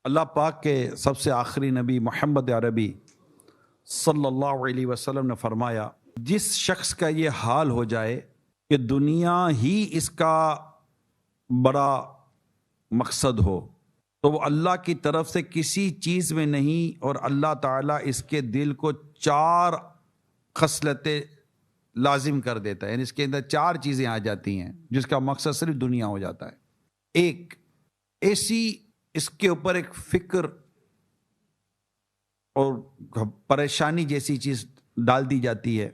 اللہ پاک کے سب سے آخری نبی محمد عربی صلی اللہ علیہ وسلم نے فرمایا، جس شخص کا یہ حال ہو جائے کہ دنیا ہی اس کا بڑا مقصد ہو تو وہ اللہ کی طرف سے کسی چیز میں نہیں، اور اللہ تعالیٰ اس کے دل کو 4 خصلتیں لازم کر دیتا ہے، یعنی اس کے اندر 4 چیزیں آ جاتی ہیں جس کا مقصد صرف دنیا ہو جاتا ہے۔ ایک ایسی اس کے اوپر ایک فکر اور پریشانی جیسی چیز ڈال دی جاتی ہے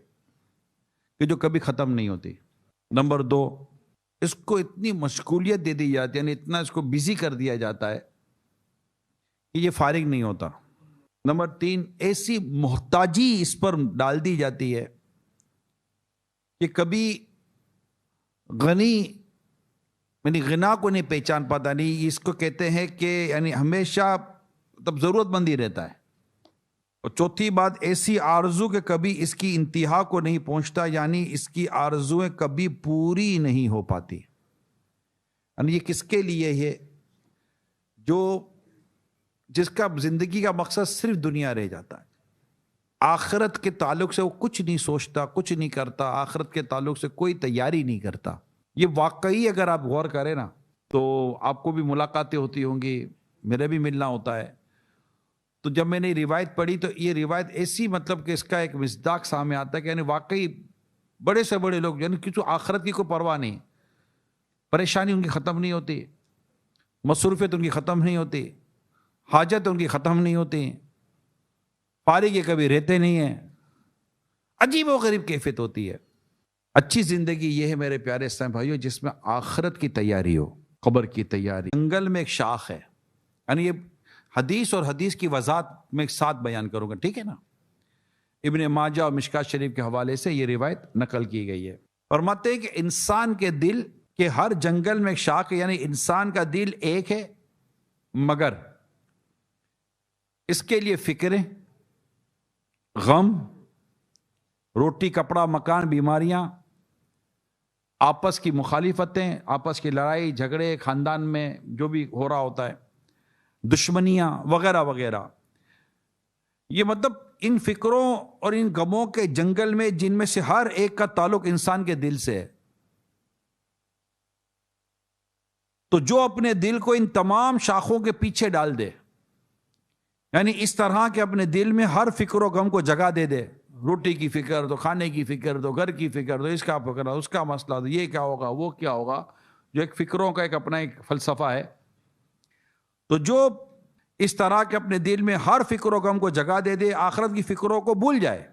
کہ جو کبھی ختم نہیں ہوتی۔ نمبر 2، اس کو اتنی مشغولیت دے دی جاتی ہے، یعنی اتنا اس کو بزی کر دیا جاتا ہے کہ یہ فارغ نہیں ہوتا۔ نمبر 3، ایسی محتاجی اس پر ڈال دی جاتی ہے کہ کبھی غنی یعنی غنا کو نہیں پہچان پاتا، نہیں، اس کو کہتے ہیں کہ یعنی ہمیشہ تب ضرورت مند ہی رہتا ہے۔ اور چوتھی بات، ایسی آرزو کہ کبھی اس کی انتہا کو نہیں پہنچتا، یعنی اس کی آرزویں کبھی پوری نہیں ہو پاتی۔ یعنی یہ کس کے لیے ہے؟ جس کا زندگی کا مقصد صرف دنیا رہ جاتا ہے، آخرت کے تعلق سے وہ کچھ نہیں سوچتا، کچھ نہیں کرتا، آخرت کے تعلق سے کوئی تیاری نہیں کرتا۔ یہ واقعی اگر آپ غور کریں نا تو آپ کو بھی ملاقاتیں ہوتی ہوں گی، میرے بھی ملنا ہوتا ہے۔ تو جب میں نے روایت پڑھی تو یہ روایت ایسی مطلب کہ اس کا ایک مصداق سامنے آتا ہے کہ یعنی واقعی بڑے سے بڑے لوگ یعنی کچھ آخرت کی کوئی پرواہ نہیں، پریشانی ان کی ختم نہیں ہوتی، مصروفیت ان کی ختم نہیں ہوتی، حاجت ان کی ختم نہیں ہوتی، فارغ کبھی رہتے نہیں ہیں، عجیب و غریب کیفیت ہوتی ہے۔ اچھی زندگی یہ ہے میرے پیارے اسلام بھائیوں جس میں آخرت کی تیاری ہو، قبر کی تیاری۔ جنگل میں ایک شاخ ہے، یعنی یہ حدیث اور حدیث کی وضاحت میں ایک ساتھ بیان کروں گا، ٹھیک ہے نا؟ ابن ماجہ اور مشکات شریف کے حوالے سے یہ روایت نقل کی گئی ہے۔ فرماتے ہیں کہ انسان کے دل کے ہر جنگل میں ایک شاخ ہے، یعنی انسان کا دل ایک ہے مگر اس کے لیے فکریں، غم، روٹی کپڑا مکان، بیماریاں، آپس کی مخالفتیں، آپس کی لڑائی جھگڑے، خاندان میں جو بھی ہو رہا ہوتا ہے، دشمنیاں وغیرہ وغیرہ، یہ مطلب ان فکروں اور ان غموں کے جنگل میں جن میں سے ہر ایک کا تعلق انسان کے دل سے ہے۔ تو جو اپنے دل کو ان تمام شاخوں کے پیچھے ڈال دے، یعنی اس طرح کہ اپنے دل میں ہر فکر و غم کو جگہ دے دے، روٹی کی فکر تو، کھانے کی فکر تو، گھر کی فکر تو، اس کا فکر، اس کا مسئلہ تو، یہ کیا ہوگا وہ کیا ہوگا، جو ایک فکروں کا ایک اپنا ایک فلسفہ ہے۔ تو جو اس طرح کے اپنے دل میں ہر فکر و غم کو جگہ دے دے، آخرت کی فکروں کو بھول جائے،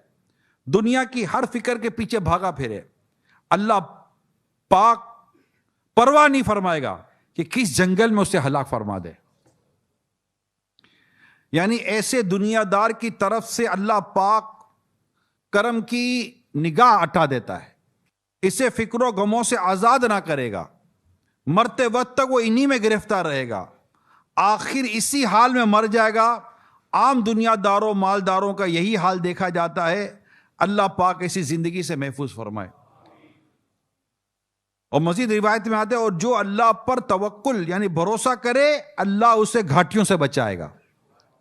دنیا کی ہر فکر کے پیچھے بھاگا پھرے، اللہ پاک پرواہ نہیں فرمائے گا کہ کس جنگل میں اسے ہلاک فرما دے۔ یعنی ایسے دنیا دار کی طرف سے اللہ پاک کرم کی نگاہ ہٹا دیتا ہے، اسے فکر و غموں سے آزاد نہ کرے گا، مرتے وقت تک وہ انہی میں گرفتار رہے گا، آخر اسی حال میں مر جائے گا۔ عام دنیا داروں مالداروں کا یہی حال دیکھا جاتا ہے۔ اللہ پاک ایسی زندگی سے محفوظ فرمائے۔ اور مزید روایت میں آتے ہیں، اور جو اللہ پر توکل یعنی بھروسہ کرے اللہ اسے گھاٹیوں سے بچائے گا۔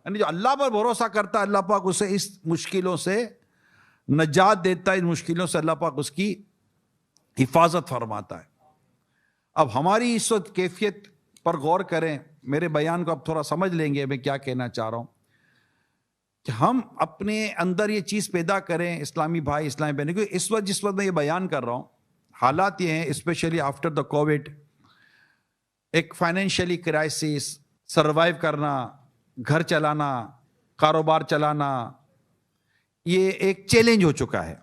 یعنی جو اللہ پر بھروسہ کرتا ہے اللہ پاک اسے اس مشکلوں سے نجات دیتا ہے، ان مشکلوں سے اللہ پاک اس کی حفاظت فرماتا ہے۔ اب ہماری اس وقت کیفیت پر غور کریں، میرے بیان کو اب تھوڑا سمجھ لیں گے میں کیا کہنا چاہ رہا ہوں، کہ ہم اپنے اندر یہ چیز پیدا کریں، اسلامی بھائی اسلامی بہنیں، کیونکہ اس وقت جس وقت میں یہ بیان کر رہا ہوں حالات یہ ہیں، اسپیشلی آفٹر دا کووڈ، ایک فائنینشیلی کرائسس، سروائیو کرنا، گھر چلانا، کاروبار چلانا، یہ ایک چیلنج ہو چکا ہے،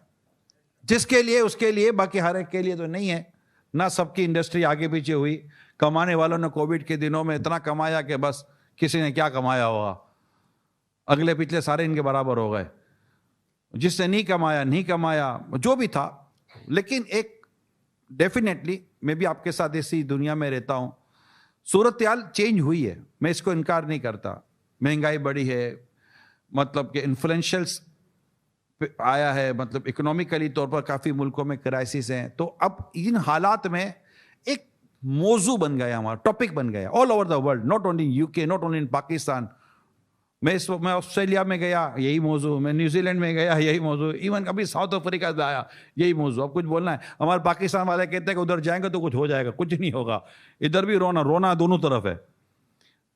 جس کے لیے اس کے لیے، باقی ہر ایک کے لیے تو نہیں ہے، نہ سب کی انڈسٹری آگے پیچھے ہوئی، کمانے والوں نے کووڈ کے دنوں میں اتنا کمایا کہ بس کسی نے کیا کمایا ہوگا، اگلے پچھلے سارے ان کے برابر ہو گئے، جس نے نہیں کمایا جو بھی تھا۔ لیکن ایک ڈیفینیٹلی میں بھی آپ کے ساتھ اسی دنیا میں رہتا ہوں، صورتحال چینج ہوئی ہے، میں اس کو انکار نہیں کرتا، مہنگائی بڑھی ہے، مطلب کہ انفلوئنشلس آیا ہے، مطلب اکنومیکلی طور پر کافی ملکوں میں کرائسس ہیں۔ تو اب ان حالات میں ایک موضوع بن گیا, ہمارا ٹاپک بن گیا all over the world, not only in UK, not only in Pakistan. میں آسٹریلیا میں گیا یہی موضوع, میں نیوزی لینڈ میں گیا یہی موضوع, ایون ابھی ساؤتھ افریقہ سے آیا یہی موضوع. اب کچھ بولنا ہے, ہمارے پاکستان والے کہتے ہیں کہ ادھر جائیں گے تو کچھ ہو جائے گا, کچھ نہیں ہوگا. ادھر بھی رونا دونوں طرف ہے.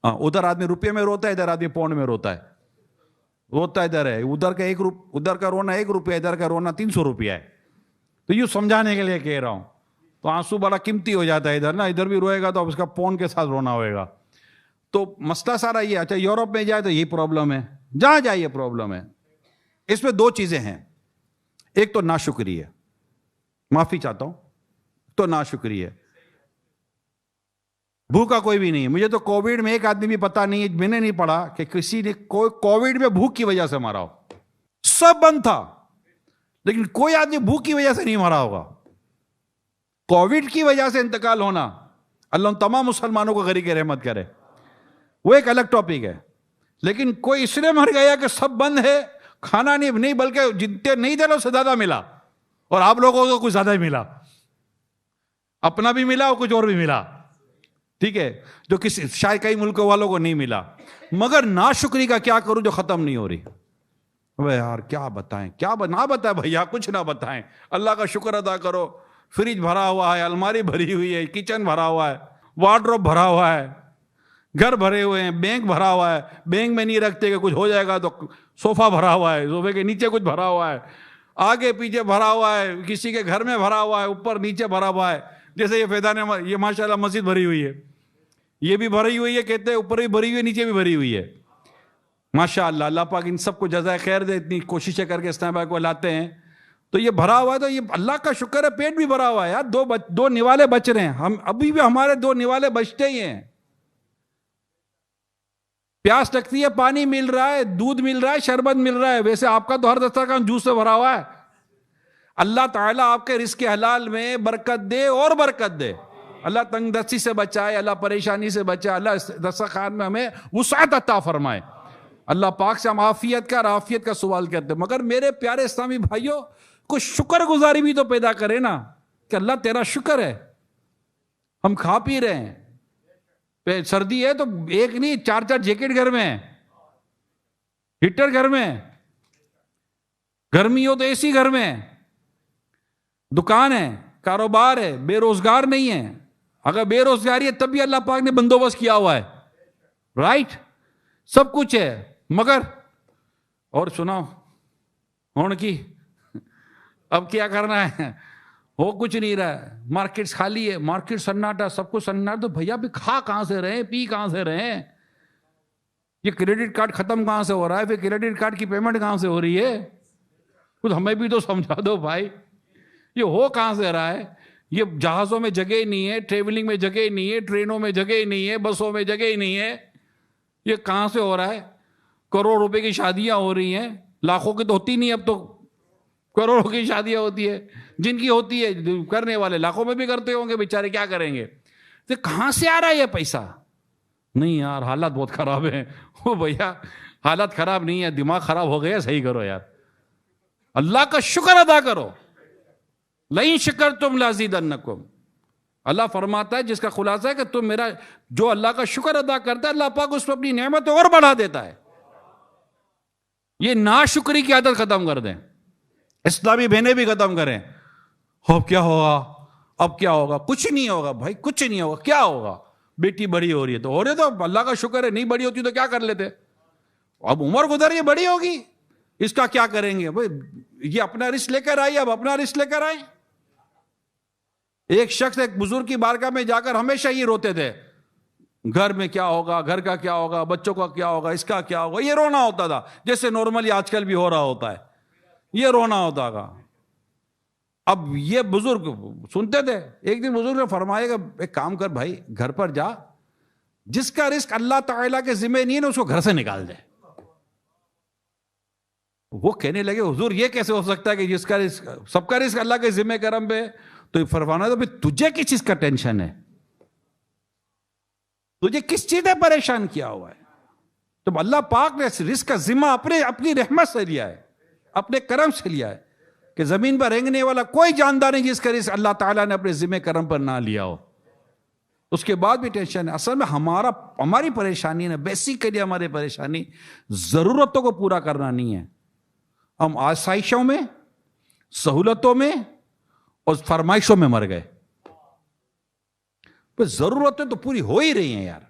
ادھر آدمی روپے میں روتا ہے, ادھر آدمی پاؤنڈ میں روتا ہے. ادھر ہے, ادھر کا رونا 1 روپیہ, ادھر کا رونا 300 روپیہ ہے. تو یوں سمجھانے کے لیے کہہ رہا ہوں. تو آنسو بڑا قیمتی ہو جاتا ہے ادھر نا, ادھر بھی روئے گا تو اب اس کا پاؤنڈ کے ساتھ رونا ہوئے گا. تو مسئلہ سارا یہ. اچھا یورپ میں جائے تو یہی پرابلم ہے, جہاں جائے یہ پرابلم ہے. اس میں 2 چیزیں ہیں, ایک تو ناشکری ہے, معافی چاہتا ہوں, تو ناشکری ہے. بھوکا کوئی بھی نہیں ہے. مجھے تو کووڈ میں ایک آدمی بھی پتا نہیں ہے, میں نے نہیں پڑھا کہ کسی نے کوئی کووڈ میں بھوک کی وجہ سے مرا ہو. سب بند تھا لیکن کوئی آدمی بھوک کی وجہ سے نہیں مرا ہوگا. کووڈ کی وجہ سے انتقال ہونا, اللہ ان تمام مسلمانوں کو غریق رحمت کرے, وہ ایک الگ ٹاپک ہے. لیکن کوئی اس لیے مر گیا کہ سب بند ہے, کھانا نہیں بلکہ جتنے نہیں دے لو سے زیادہ ملا, اور آپ لوگوں کو کچھ زیادہ ہی ملا, اپنا بھی ملا اور کچھ اور بھی ملا. ٹھیک ہے, جو کسی شاید کئی ملکوں والوں کو نہیں ملا. مگر ناشکری کا کیا کروں جو ختم نہیں ہو رہی. یار کیا بتائیں, نہ بتائیں بھیا, کچھ نہ بتائیں. اللہ کا شکر ادا کرو, فریج بھرا ہوا ہے, الماری بھری ہوئی ہے, کچن بھرا ہوا ہے, وارڈروب بھرا ہوا ہے, گھر بھرے ہوئے ہیں, بینک بھرا ہوا ہے. بینک میں نہیں رکھتے کہ کچھ ہو جائے گا, تو صوفہ بھرا ہوا ہے, صوفے کے نیچے کچھ بھرا ہوا ہے, آگے پیچھے بھرا ہوا ہے, کسی کے گھر میں بھرا ہوا ہے, اوپر نیچے بھرا ہوا ہے. جیسے یہ فیضان, یہ ماشاءاللہ مسجد بھری ہوئی ہے, یہ بھی بھری ہوئی ہے, کہتے ہیں اوپر بھی بھری ہوئی ہے, نیچے بھی بھری ہوئی ہے. ماشاءاللہ, اللہ پاک ان سب کو جزائے خیر دے, اتنی کوششیں کر کے اسلام آباد کو لاتے ہیں. تو یہ بھرا ہوا ہے, تو یہ اللہ کا شکر ہے, پیٹ بھی بھرا ہوا ہے یار. 2 نوالے بچ رہے ہیں, ہم ابھی بھی ہمارے 2 نوالے بچتے ہی ہیں. پیاس لگتی ہے, پانی مل رہا ہے, دودھ مل رہا ہے, شربت مل رہا ہے. ویسے آپ کا تو ہر دسترخوان جوس سے بھرا ہوا ہے. اللہ تعالیٰ آپ کے رزق حلال میں برکت دے اور برکت دے. اللہ تنگ دستی سے بچائے, اللہ پریشانی سے بچائے, اللہ دسترخوان میں ہمیں وسعت عطا فرمائے. اللہ پاک سے ہم عافیت کا سوال کرتے ہیں. مگر میرے پیارے اسلامی بھائیوں, کچھ شکر گزاری بھی تو پیدا کرے نا, کہ اللہ تیرا شکر ہے ہم کھا پی رہے ہیں. سردی ہے تو ایک نہیں 4 جیکٹ گھر میں, ہیٹر گھر میں, گرمی ہو تو AC گھر میں, دکان ہے, کاروبار ہے, بے روزگار نہیں ہے. اگر بے روزگاری ہے تب بھی اللہ پاک نے بندوبست کیا ہوا ہے, رائٹ, سب کچھ ہے. مگر اور سناؤ ہون کی, اب کیا کرنا ہے, ہو کچھ نہیں رہا ہے. مارکیٹس خالی ہے, مارکیٹ سناٹا, سب کچھ سناٹا. تو بھیا بھی کھا کہاں سے رہے, پی کہاں سے رہے, یہ کریڈٹ کارڈ ختم کہاں سے ہو رہا ہے, پھر کریڈٹ کارڈ کی پیمنٹ کہاں سے ہو رہی ہے, کچھ ہمیں بھی تو سمجھا دو بھائی. یہ ہو کہاں سے رہا ہے, یہ جہازوں میں جگہ ہی نہیں ہے, ٹریولنگ میں جگہ ہی نہیں ہے, ٹرینوں میں جگہ ہی نہیں ہے, بسوں میں جگہ ہی نہیں ہے. یہ کہاں سے ہو رہا ہے. کروڑ روپے کی شادیاں ہو رہی ہیں, لاکھوں کی تو ہوتی نہیں, اب تو کروڑوں کی شادیاں ہوتی ہے. جن کی ہوتی ہے کرنے والے لاکھوں میں بھی کرتے ہوں گے, بیچارے کیا کریں گے. تو کہاں سے آ رہا ہے یہ پیسہ. نہیں یار حالات بہت خراب ہیں. وہ بھیا حالات خراب نہیں ہے, دماغ خراب ہو گیا, صحیح کرو یار, اللہ کا شکر ادا کرو. لئن شکرتم لازیدنکم. اللہ فرماتا ہے, جس کا خلاصہ ہے کہ تم میرا جو اللہ کا شکر ادا کرتا ہے, اللہ پاک اس پر اپنی نعمت اور بڑھا دیتا ہے. یہ ناشکری کی عادت ختم کر دیں, اسلامی بہنیں بھی ختم کریں. اب کیا ہوگا, اب کیا ہوگا, کچھ نہیں ہوگا بھائی, کچھ نہیں ہوگا. کیا ہوگا, بیٹی بڑی ہو رہی ہے تو ہو رہی ہے, تو اللہ کا شکر ہے. نہیں بڑی ہوتی تو کیا کر لیتے, اب عمر گزر رہی ہے, بڑی ہوگی, اس کا کیا کریں گے بھائی. یہ اپنا رزق لے کر آئی, اب اپنا رزق لے کر آئی. ایک شخص ایک بزرگ کی بارگاہ میں جا کر ہمیشہ یہ روتے تھے, گھر میں کیا ہوگا, گھر کا کیا ہوگا, بچوں کا کیا ہوگا, اس کا کیا ہوگا. یہ رونا ہوتا تھا, جیسے نارملی آج کل بھی ہو رہا ہوتا ہے, یہ رونا ہوتا تھا. اب یہ بزرگ سنتے تھے. ایک دن بزرگ نے فرمایا کہ ایک کام کر بھائی, گھر پر جا, جس کا رزق اللہ تعالیٰ کے ذمہ نہیں ہے نا, اس کو گھر سے نکال دے. وہ کہنے لگے حضور یہ کیسے ہو سکتا ہے کہ جس کا رزق, سب کا رزق اللہ کے ذمہ کرم پہ. تو فرمانا تو تجھے کس چیز کا ٹینشن ہے, تجھے کس چیز نے پریشان کیا ہوا ہے. تو اللہ پاک نے رزق کا ذمہ اپنی رحمت سے لیا ہے, اپنے کرم سے لیا ہے, کہ زمین پر رینگنے والا کوئی جاندار نہیں جس کا رزق اللہ تعالیٰ نے اپنے ذمہ کرم پر نہ لیا ہو. اس کے بعد بھی ٹینشن ہے. اصل میں ہماری پریشانی ہے، بیسیکلی ہماری پریشانی ضرورتوں کو پورا کرنا نہیں ہے. ہم آسائشوں میں، سہولتوں میں اور فرمائشوں میں مر گئے. ضرورتیں تو پوری ہو ہی رہی ہیں یار.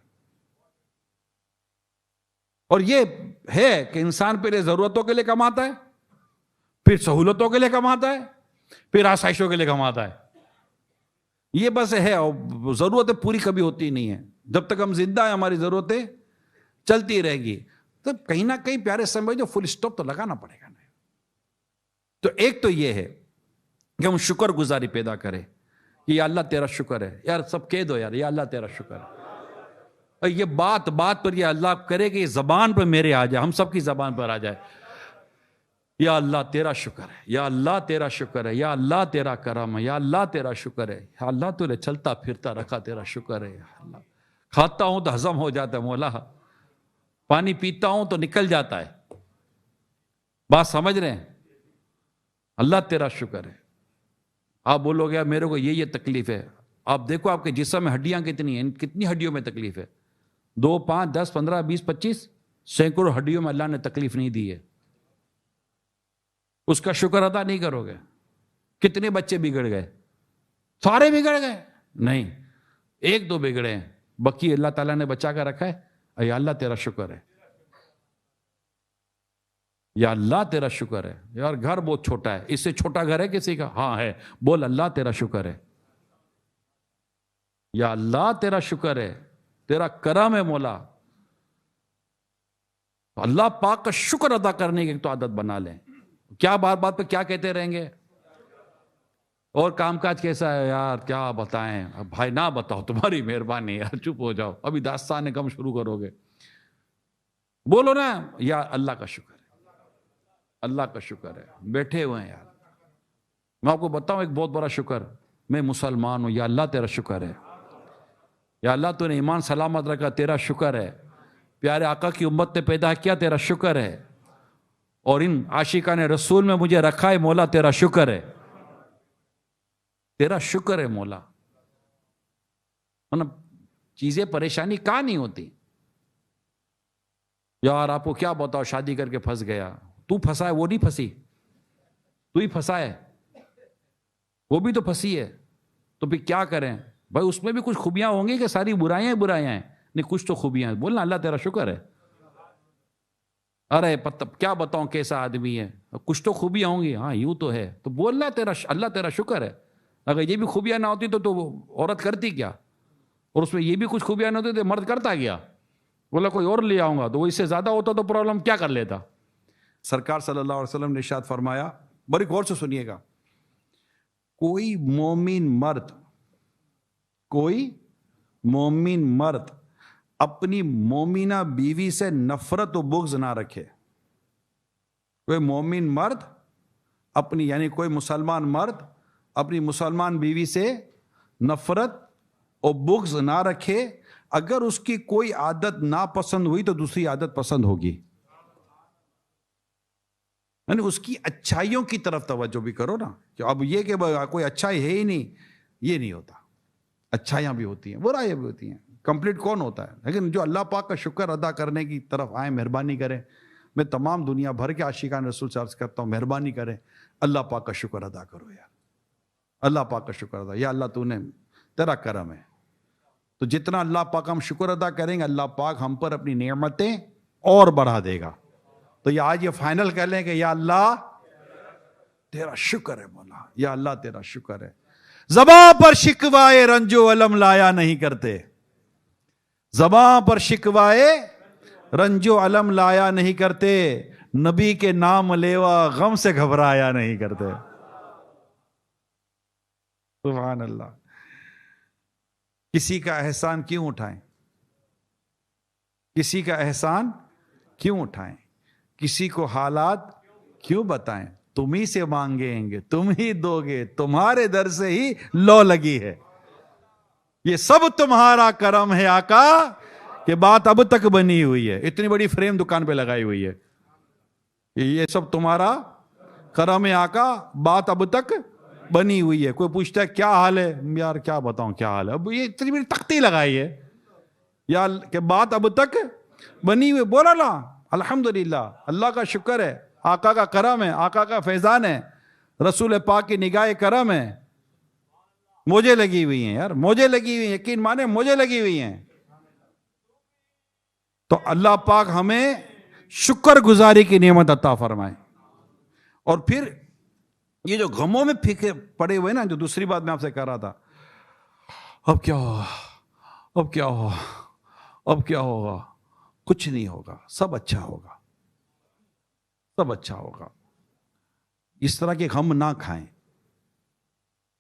اور یہ ہے کہ انسان پہلے ضرورتوں کے لیے کماتا ہے، پھر سہولتوں کے لیے کماتا ہے، پھر آسائشوں کے لیے کماتا ہے. یہ بس ہے. اور ضرورتیں پوری کبھی ہوتی نہیں ہیں. جب تک ہم زندہ ہیں ہماری ضرورتیں چلتی رہے گی. تو کہیں نہ کہیں پیارے سمجھ جو فل اسٹاپ تو لگانا پڑے گا. تو ایک تو یہ ہے کہ ہم شکر گزاری پیدا کریں کہ یا اللہ تیرا شکر ہے. یار سب کہہ دو یار، یا اللہ تیرا شکر ہے. اور یہ بات پر یہ اللہ کرے کہ یہ زبان پہ میرے آ جائے، ہم سب کی زبان پر آ جائے. یا اللہ تیرا شکر ہے، یا اللہ تیرا شکر ہے، یا اللہ تیرا کرم ہے، یا اللہ تیرا شکر ہے. یا اللہ تو نے چلتا پھرتا رکھا، تیرا شکر ہے. یا اللہ کھاتا ہوں تو ہضم ہو جاتا ہے مولا، پانی پیتا ہوں تو نکل جاتا ہے. بات سمجھ رہے ہیں؟ اللہ تیرا شکر ہے. آپ بولو گے میرے کو یہ تکلیف ہے. آپ دیکھو آپ کے جسم میں ہڈیاں کتنی ہیں، کتنی ہڈیوں میں تکلیف ہے. 2 5 10 15 20 25 سینکڑوں ہڈیوں میں اللہ نے تکلیف نہیں دی ہے. اس کا شکر ادا نہیں کرو گے. کتنے بچے بگڑ گئے؟ سارے بگڑ گئے؟ نہیں، 1 2 بگڑے ہیں، باقی اللہ تعالیٰ نے بچا کر رکھا ہے. یا اللہ تیرا شکر ہے. یا اللہ تیرا شکر ہے. یار گھر بہت چھوٹا ہے، اس سے چھوٹا گھر ہے کسی کا؟ ہاں ہے. بول اللہ تیرا شکر ہے. یا اللہ تیرا شکر ہے، تیرا کرم ہے مولا. اللہ پاک کا شکر ادا کرنے کی تو عادت بنا لیں. کیا بات پہ کیا کہتے رہیں گے؟ اور کام کاج کیسا ہے یار؟ کیا بتائیں بھائی؟ نہ بتاؤ، تمہاری مہربانی یار، چپ ہو جاؤ. ابھی داستان کم شروع کرو گے. بولو نا یا اللہ کا شکر ہے، اللہ کا شکر ہے. بیٹھے ہوئے ہیں یار. میں آپ کو بتاؤں ایک بہت بڑا شکر، میں مسلمان ہوں. یا اللہ تیرا شکر ہے. یا اللہ تو نے ایمان سلامت رکھا، تیرا شکر ہے. پیارے آقا کی امت نے پیدا کیا، تیرا شکر ہے. اور ان عاشقان رسول میں مجھے رکھا ہے مولا، تیرا شکر ہے. تیرا شکر ہے مولا. چیزیں پریشانی کہاں نہیں ہوتی یار. آپ کو کیا بتاؤ، شادی کر کے پھنس گیا. تو پھنسا ہے، وہ نہیں پھنسی، تو ہی پھنسا ہے. وہ بھی تو پھنسی ہے. تو پھر کیا کریں بھائی؟ اس میں بھی کچھ خوبیاں ہوں گی کہ ساری برائیاں ہیں؟ نہیں، کچھ تو خوبیاں ہیں. بولنا اللہ تیرا شکر ہے. ارے کیا بتاؤں کیسا آدمی ہے، کچھ تو خوبیاں ہوں گی. ہاں یوں تو ہے. تو بولنا اللہ تیرا شکر ہے. اگر یہ بھی خوبیاں نہ ہوتی تو عورت کرتی کیا؟ اور اس میں یہ بھی کچھ خوبیاں نہ ہوتی تو مرد کرتا کیا؟ بولا کوئی اور لے آؤں گا. تو وہ اس سے زیادہ ہوتا تو پرابلم کیا کر لیتا. سرکار صلی اللہ علیہ وسلم نے ارشاد فرمایا، بڑی غور سے سنیے گا، کوئی مومن مرد اپنی مومنہ بیوی سے نفرت و بغض نہ رکھے. کوئی مومن مرد یعنی کوئی مسلمان مرد اپنی مسلمان بیوی سے نفرت اور بغض نہ رکھے. اگر اس کی کوئی عادت ناپسند ہوئی تو دوسری عادت پسند ہوگی. یعنی اس کی اچھائیوں کی طرف توجہ بھی کرو نا. کہ اب یہ کہ کوئی اچھائی ہے ہی نہیں، یہ نہیں ہوتا. اچھائیاں بھی ہوتی ہیں، برائیاں بھی ہوتی ہیں. کمپلیٹ کون ہوتا ہے؟ لیکن جو اللہ پاک کا شکر ادا کرنے کی طرف آئیں، مہربانی کریں. میں تمام دنیا بھر کے عاشقان رسول سے عرض کرتا ہوں، مہربانی کریں اللہ پاک کا شکر ادا کرو یار. اللہ پاک کا شکر ادا. یا اللہ تو نے تیرا کرم ہے. تو جتنا اللہ پاک ہم شکر ادا کریں گے، اللہ پاک ہم پر اپنی نعمتیں اور بڑھا دے گا. تو یہ آج یہ فائنل کر لیں کہ یا اللہ تیرا شکر ہے مولا. یا اللہ تیرا شکر ہے. زباں پر شکوائے رنج و علم لایا نہیں کرتے. زباں پر شکوائے رنج و علم لایا نہیں کرتے. نبی کے نام لیوا غم سے گھبرایا نہیں کرتے. سبحان اللہ. کسی کا احسان کیوں اٹھائیں؟ کسی کا احسان کیوں اٹھائیں؟ کسی کو حالات کیوں بتائیں؟ تم ہی سے مانگیں گے، تم ہی دو گے، تمہارے در سے ہی لو لگی ہے. یہ سب تمہارا کرم ہے آقا کہ بات اب تک بنی ہوئی ہے. اتنی بڑی فریم دکان پہ لگائی ہوئی ہے. یہ سب تمہارا کرم ہے آقا، بات اب تک بنی ہوئی ہے. کوئی پوچھتا ہے کیا حال ہے, یار کیا بتاؤں کیا حال ہے, اب یہ اتنی بڑی تختی لگائی ہے یا کہ بات اب تک بنی ہوئی. بولا نا الحمدللہ, اللہ کا شکر ہے, آقا کا کرم ہے, آقا کا فیضان ہے, رسول پاک کی نگاہ کرم ہے. موجے لگی ہوئی ہیں یار, موجے لگی ہوئی ہیں, یقین مانے موجے لگی ہوئی ہیں. تو اللہ پاک ہمیں شکر گزاری کی نعمت عطا فرمائے. اور پھر یہ جو غموں میں پھیکے پڑے ہوئے نا, جو دوسری بات میں آپ سے کہہ رہا تھا, اب کیا ہوگا, اب کیا ہوگا, اب کیا ہوگا, کچھ نہیں ہوگا, سب اچھا ہوگا, سب اچھا ہوگا. اس طرح کے غم نہ کھائیں.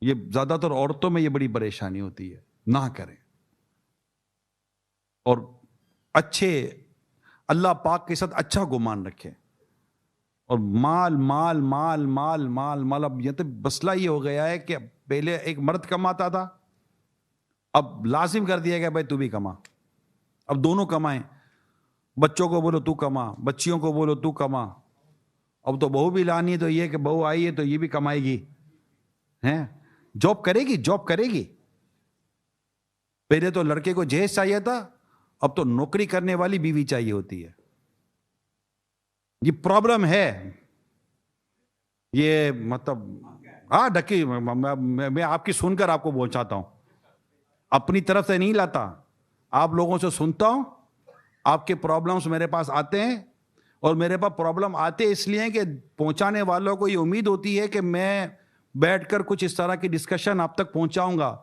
یہ زیادہ تر عورتوں میں یہ بڑی پریشانی ہوتی ہے, نہ کریں. اور اچھے اللہ پاک کے ساتھ اچھا گمان رکھیں. اور مال مال مال مال مال مال, اب یہ تو مسئلہ یہ ہو گیا ہے کہ پہلے ایک مرد کماتا تھا, اب لازم کر دیا گیا بھائی تو بھی کما, اب دونوں کمائیں. بچوں کو بولو تو کما, بچیوں کو بولو تو کما. اب تو بہو بھی لانی ہے, تو یہ کہ بہو آئی ہے تو یہ بھی کمائے گی, ہیں جاب کرے گی, جاب کرے گی. پہلے تو لڑکے کو جہیز چاہیے تھا, اب تو نوکری کرنے والی بیوی چاہیے ہوتی ہے. یہ پرابلم ہے. یہ مطلب ہاں ڈکی, میں آپ کی سن کر آپ کو پہنچاتا ہوں, اپنی طرف سے نہیں لاتا. آپ لوگوں سے سنتا ہوں, آپ کے پرابلمز میرے پاس آتے ہیں, اور میرے پاس پرابلم آتے اس لیے کہ پہنچانے والوں کو یہ امید ہوتی ہے کہ میں بیٹھ کر کچھ اس طرح کی ڈسکشن آپ تک پہنچاؤں گا.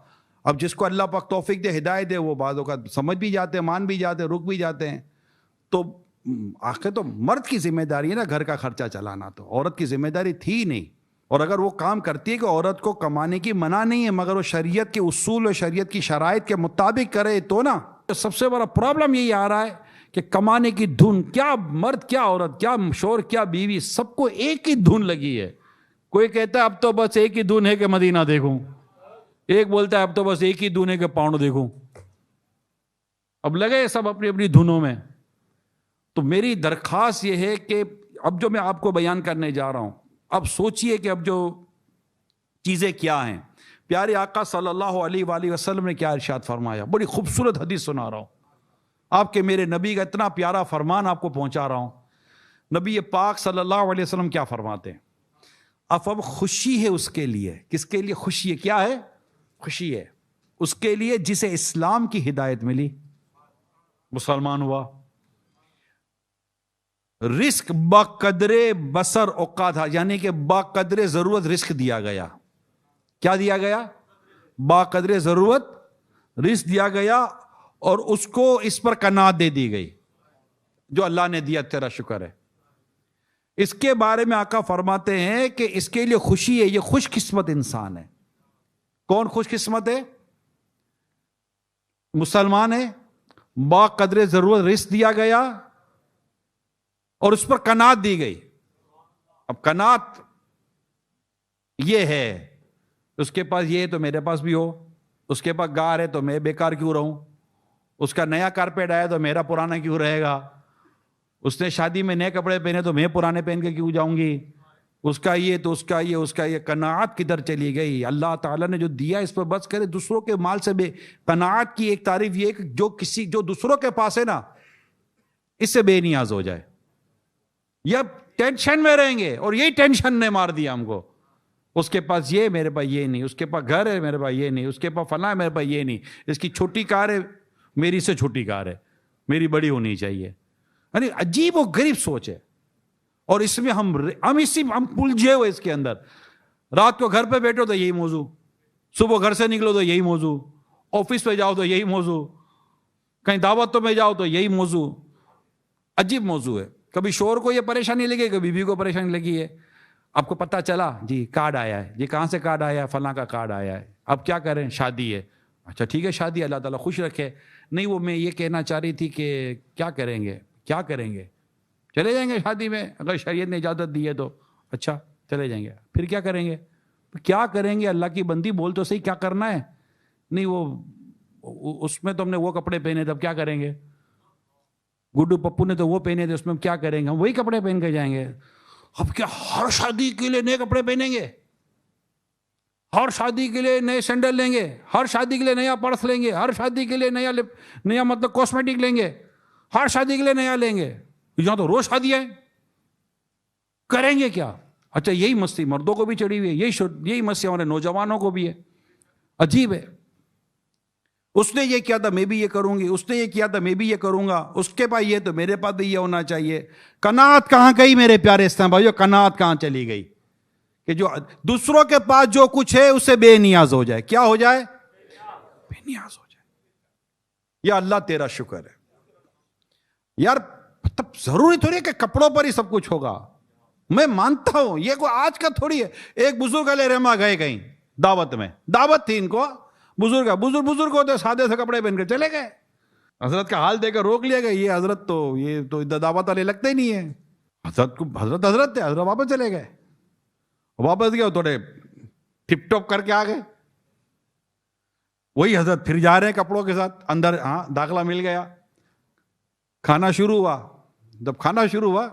اب جس کو اللہ پاک توفیق دے, ہدایت دے, وہ بعضوں کا سمجھ بھی جاتے ہیں, مان بھی جاتے ہیں, رک بھی جاتے ہیں. تو آخر تو مرد کی ذمہ داری ہے نا گھر کا خرچہ چلانا, تو عورت کی ذمہ داری تھی نہیں. اور اگر وہ کام کرتی ہے کہ عورت کو کمانے کی منع نہیں ہے, مگر وہ شریعت کے اصول اور شریعت کی شرائط کے مطابق کرے تو نا. سب سے بڑا پرابلم یہی آ رہا ہے کہ کمانے کی دھن, کیا مرد کیا عورت, کیا شوہر کیا بیوی, سب کو ایک ہی دھن لگی ہے. کوئی کہتا ہے اب تو بس ایک ہی دھن ہے کہ مدینہ دیکھوں, ایک بولتا ہے اب تو بس ایک ہی دھن ہے کہ پاؤنڈ دیکھوں. اب لگے سب اپنی اپنی دھنوں میں. تو میری درخواست یہ ہے کہ اب جو میں آپ کو بیان کرنے جا رہا ہوں, اب سوچئے کہ اب جو چیزیں کیا ہیں. پیارے آقا صلی اللہ علیہ وآلہ وسلم نے کیا ارشاد فرمایا, بڑی خوبصورت حدیث سنا رہا ہوں آپ کے, میرے نبی کا اتنا پیارا فرمان آپ کو پہنچا رہا ہوں. نبی پاک صلی اللہ علیہ وسلم کیا فرماتے ہیں, اب خوشی ہے اس کے لیے, کس کے لیے خوشی ہے, کیا ہے خوشی ہے اس کے لیے جسے اسلام کی ہدایت ملی, مسلمان ہوا, رزق بقدر بسر اوقات, یعنی کہ بقدر ضرورت رزق دیا گیا. کیا دیا گیا, بقدر ضرورت رزق دیا گیا, اور اس کو اس پر قناعت دے دی گئی, جو اللہ نے دیا تیرا شکر ہے. اس کے بارے میں آقا فرماتے ہیں کہ اس کے لیے خوشی ہے, یہ خوش قسمت انسان ہے. کون خوش قسمت ہے, مسلمان ہے, بقدر ضرورت رزق دیا گیا اور اس پر قناعت دی گئی. اب قناعت یہ ہے, اس کے پاس یہ ہے تو میرے پاس بھی ہو, اس کے پاس گار ہے تو میں بیکار کیوں رہوں, اس کا نیا کارپیٹ آیا تو میرا پرانا کیوں رہے گا, اس نے شادی میں نئے کپڑے پہنے تو میں پرانے پہن کے کیوں جاؤں گی, اس کا یہ تو اس کا یہ, اس کا یہ. قناعت کدھر چلی گئی. اللہ تعالیٰ نے جو دیا اس پر بس کرے. دوسروں کے مال سے بے قناعت کی ایک تعریف یہ ہے کہ جو دوسروں کے پاس ہے نا, اس سے بے نیاز ہو جائے. یہ ٹینشن میں رہیں گے, اور یہی ٹینشن نے مار دیا ہم کو. اس کے پاس یہ, میرے پاس یہ نہیں, اس کے پاس گھر ہے, میرے پاس یہ نہیں, اس کے پاس فلاں ہے, میرے پاس یہ نہیں, اس کی چھوٹی کار ہے, میری سے چھوٹی کار ہے, میری بڑی ہونی چاہیے. یعنی عجیب و غریب سوچ ہے. اور اس میں ہم الجھے ہوئے اس کے اندر. رات کو گھر پہ بیٹھو تو یہی موضوع, صبح گھر سے نکلو تو یہی موضوع, آفس پہ جاؤ تو یہی موضوع, کہیں دعوتوں میں جاؤ تو یہی موضوع. عجیب موضوع ہے. کبھی شوہر کو یہ پریشانی لگی, کبھی بیوی کو پریشانی لگی ہے. آپ کو پتہ چلا جی کارڈ آیا ہے, جی کہاں سے کارڈ آیا ہے, فلاں کا کارڈ آیا ہے, اب کیا کریں, شادی ہے. اچھا ٹھیک ہے شادی, اللہ تعالیٰ خوش رکھے. نہیں وہ میں یہ کہنا چاہ رہی تھی کہ کیا کریں گے, کیا کریں گے, چلے جائیں گے شادی میں, اگر شریعت نے اجازت دی ہے تو. اچھا چلے جائیں گے, پھر کیا کریں گے, کیا کریں گے, اللہ کی بندی بول تو صحیح, کیا کرنا ہے. نہیں وہ اس میں تو ہم نے وہ کپڑے پہنے تھے, اب کیا کریں گے. گڈو پپو نے تو وہ پہنے تھے, اس میں کیا کریں گے, ہم وہی کپڑے پہن کے جائیں گے. اب کیا ہر شادی کے لیے نئے کپڑے پہنیں گے. ہر شادی کے لیے نئے سینڈل لیں گے، ہر شادی کے لیے نیا پرس لیں گے، ہر شادی کے لیے نیا مطلب کاسمیٹک لیں گے، ہر شادی کے لیے نیا لیں گے. یہاں تو روز شادیاں ہیں، کریں گے کیا؟ اچھا یہی مستی مردوں کو بھی چڑھی ہوئی ہے، یہی مستی ہمارے نوجوانوں کو بھی ہے. عجیب ہے. اس نے یہ کیا تھا میں بھی یہ کروں گی، اس نے یہ کیا تھا میں بھی یہ کروں گا، اس کے پاس یہ تو میرے پاس بھی یہ ہونا چاہیے. قناعت کہاں گئی میرے پیارے اسلام بھائیو؟ قناعت کہاں چلی گئی کہ جو دوسروں کے پاس جو کچھ ہے اس سے بے نیاز ہو جائے. کیا ہو جائے؟ بے نیاز ہو جائے. یا اللہ تیرا شکر ہے یار. مطلب ضروری تھوڑی ہے کہ کپڑوں پر ہی سب کچھ ہوگا. میں مانتا ہوں یہ کوئی آج کا تھوڑی ہے. ایک بزرگ علیہ رحمہ گئے کہیں دعوت میں، دعوت تھی ان کو، بزرگ ہوتے سادے سے کپڑے پہن کے چلے گئے. حضرت کا حال دے کر روک لیا گیا. یہ حضرت تو یہ تو دعوت والے لگتے ہی نہیں ہے. حضرت تھے، حضرت واپس چلے گئے. واپس گئے تھوڑے ٹپ ٹاپ کر کے آ گئے. وہی حضرت پھر جا رہے ہیں کپڑوں کے ساتھ اندر. ہاں داخلہ مل گیا. کھانا شروع ہوا. جب کھانا شروع ہوا،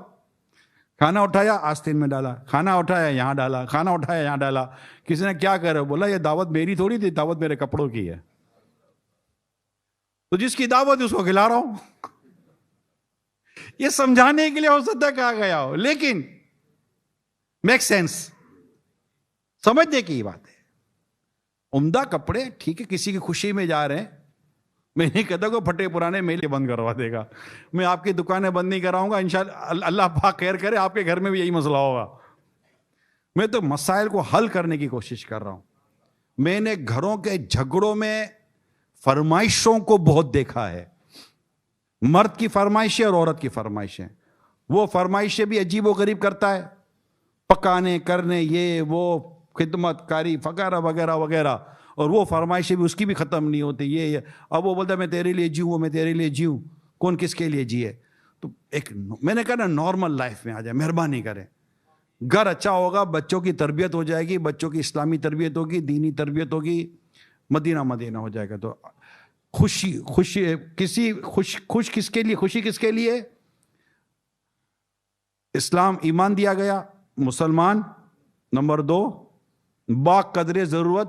کھانا اٹھایا آستین میں ڈالا، کھانا اٹھایا یہاں ڈالا، کھانا اٹھایا یہاں ڈالا. کسی نے کیا کر رہے ہو؟ بولا یہ دعوت میری تھوڑی تھی، دعوت میرے کپڑوں کی ہے. تو جس کی دعوت اس کو کھلا رہا ہوں. یہ سمجھانے کے لیے ہو سکتا ہے کہا گیا ہو، لیکن میک سینس، سمجھنے کی بات ہے. عمدہ کپڑے ٹھیک ہے، کسی کی خوشی میں جا رہے ہیں. میں نہیں کہتا کہ پھٹے پرانے میلے بند کروا دے گا. میں آپ کی دکانیں بند نہیں کراؤں گا. انشاءاللہ اللہ پاک خیر کرے آپ کے گھر میں بھی یہی مسئلہ ہوگا. میں تو مسائل کو حل کرنے کی کوشش کر رہا ہوں. میں نے گھروں کے جھگڑوں میں فرمائشوں کو بہت دیکھا ہے. مرد کی فرمائشیں اور عورت کی فرمائشیں. وہ فرمائشیں بھی عجیب و غریب کرتا ہے، پکانے کرنے یہ وہ خدمت کاری وغیرہ وغیرہ وغیرہ، اور وہ فرمائشیں بھی اس کی بھی ختم نہیں ہوتی. یہ اب وہ بولتا ہے میں تیرے لیے جیوں، میں تیرے لیے جیوں. کون کس کے لیے جیے؟ تو ایک میں نے کہا نا نارمل لائف میں آ جائے، مہربانی کریں. گھر اچھا ہوگا، بچوں کی تربیت ہو جائے گی، بچوں کی اسلامی تربیت ہوگی، دینی تربیت ہوگی، مدینہ ہو جائے گا. تو خوشی کس کے لیے؟ خوشی کس کے لیے؟ اسلام ایمان دیا گیا، مسلمان. نمبر 2 با قدر ضرورت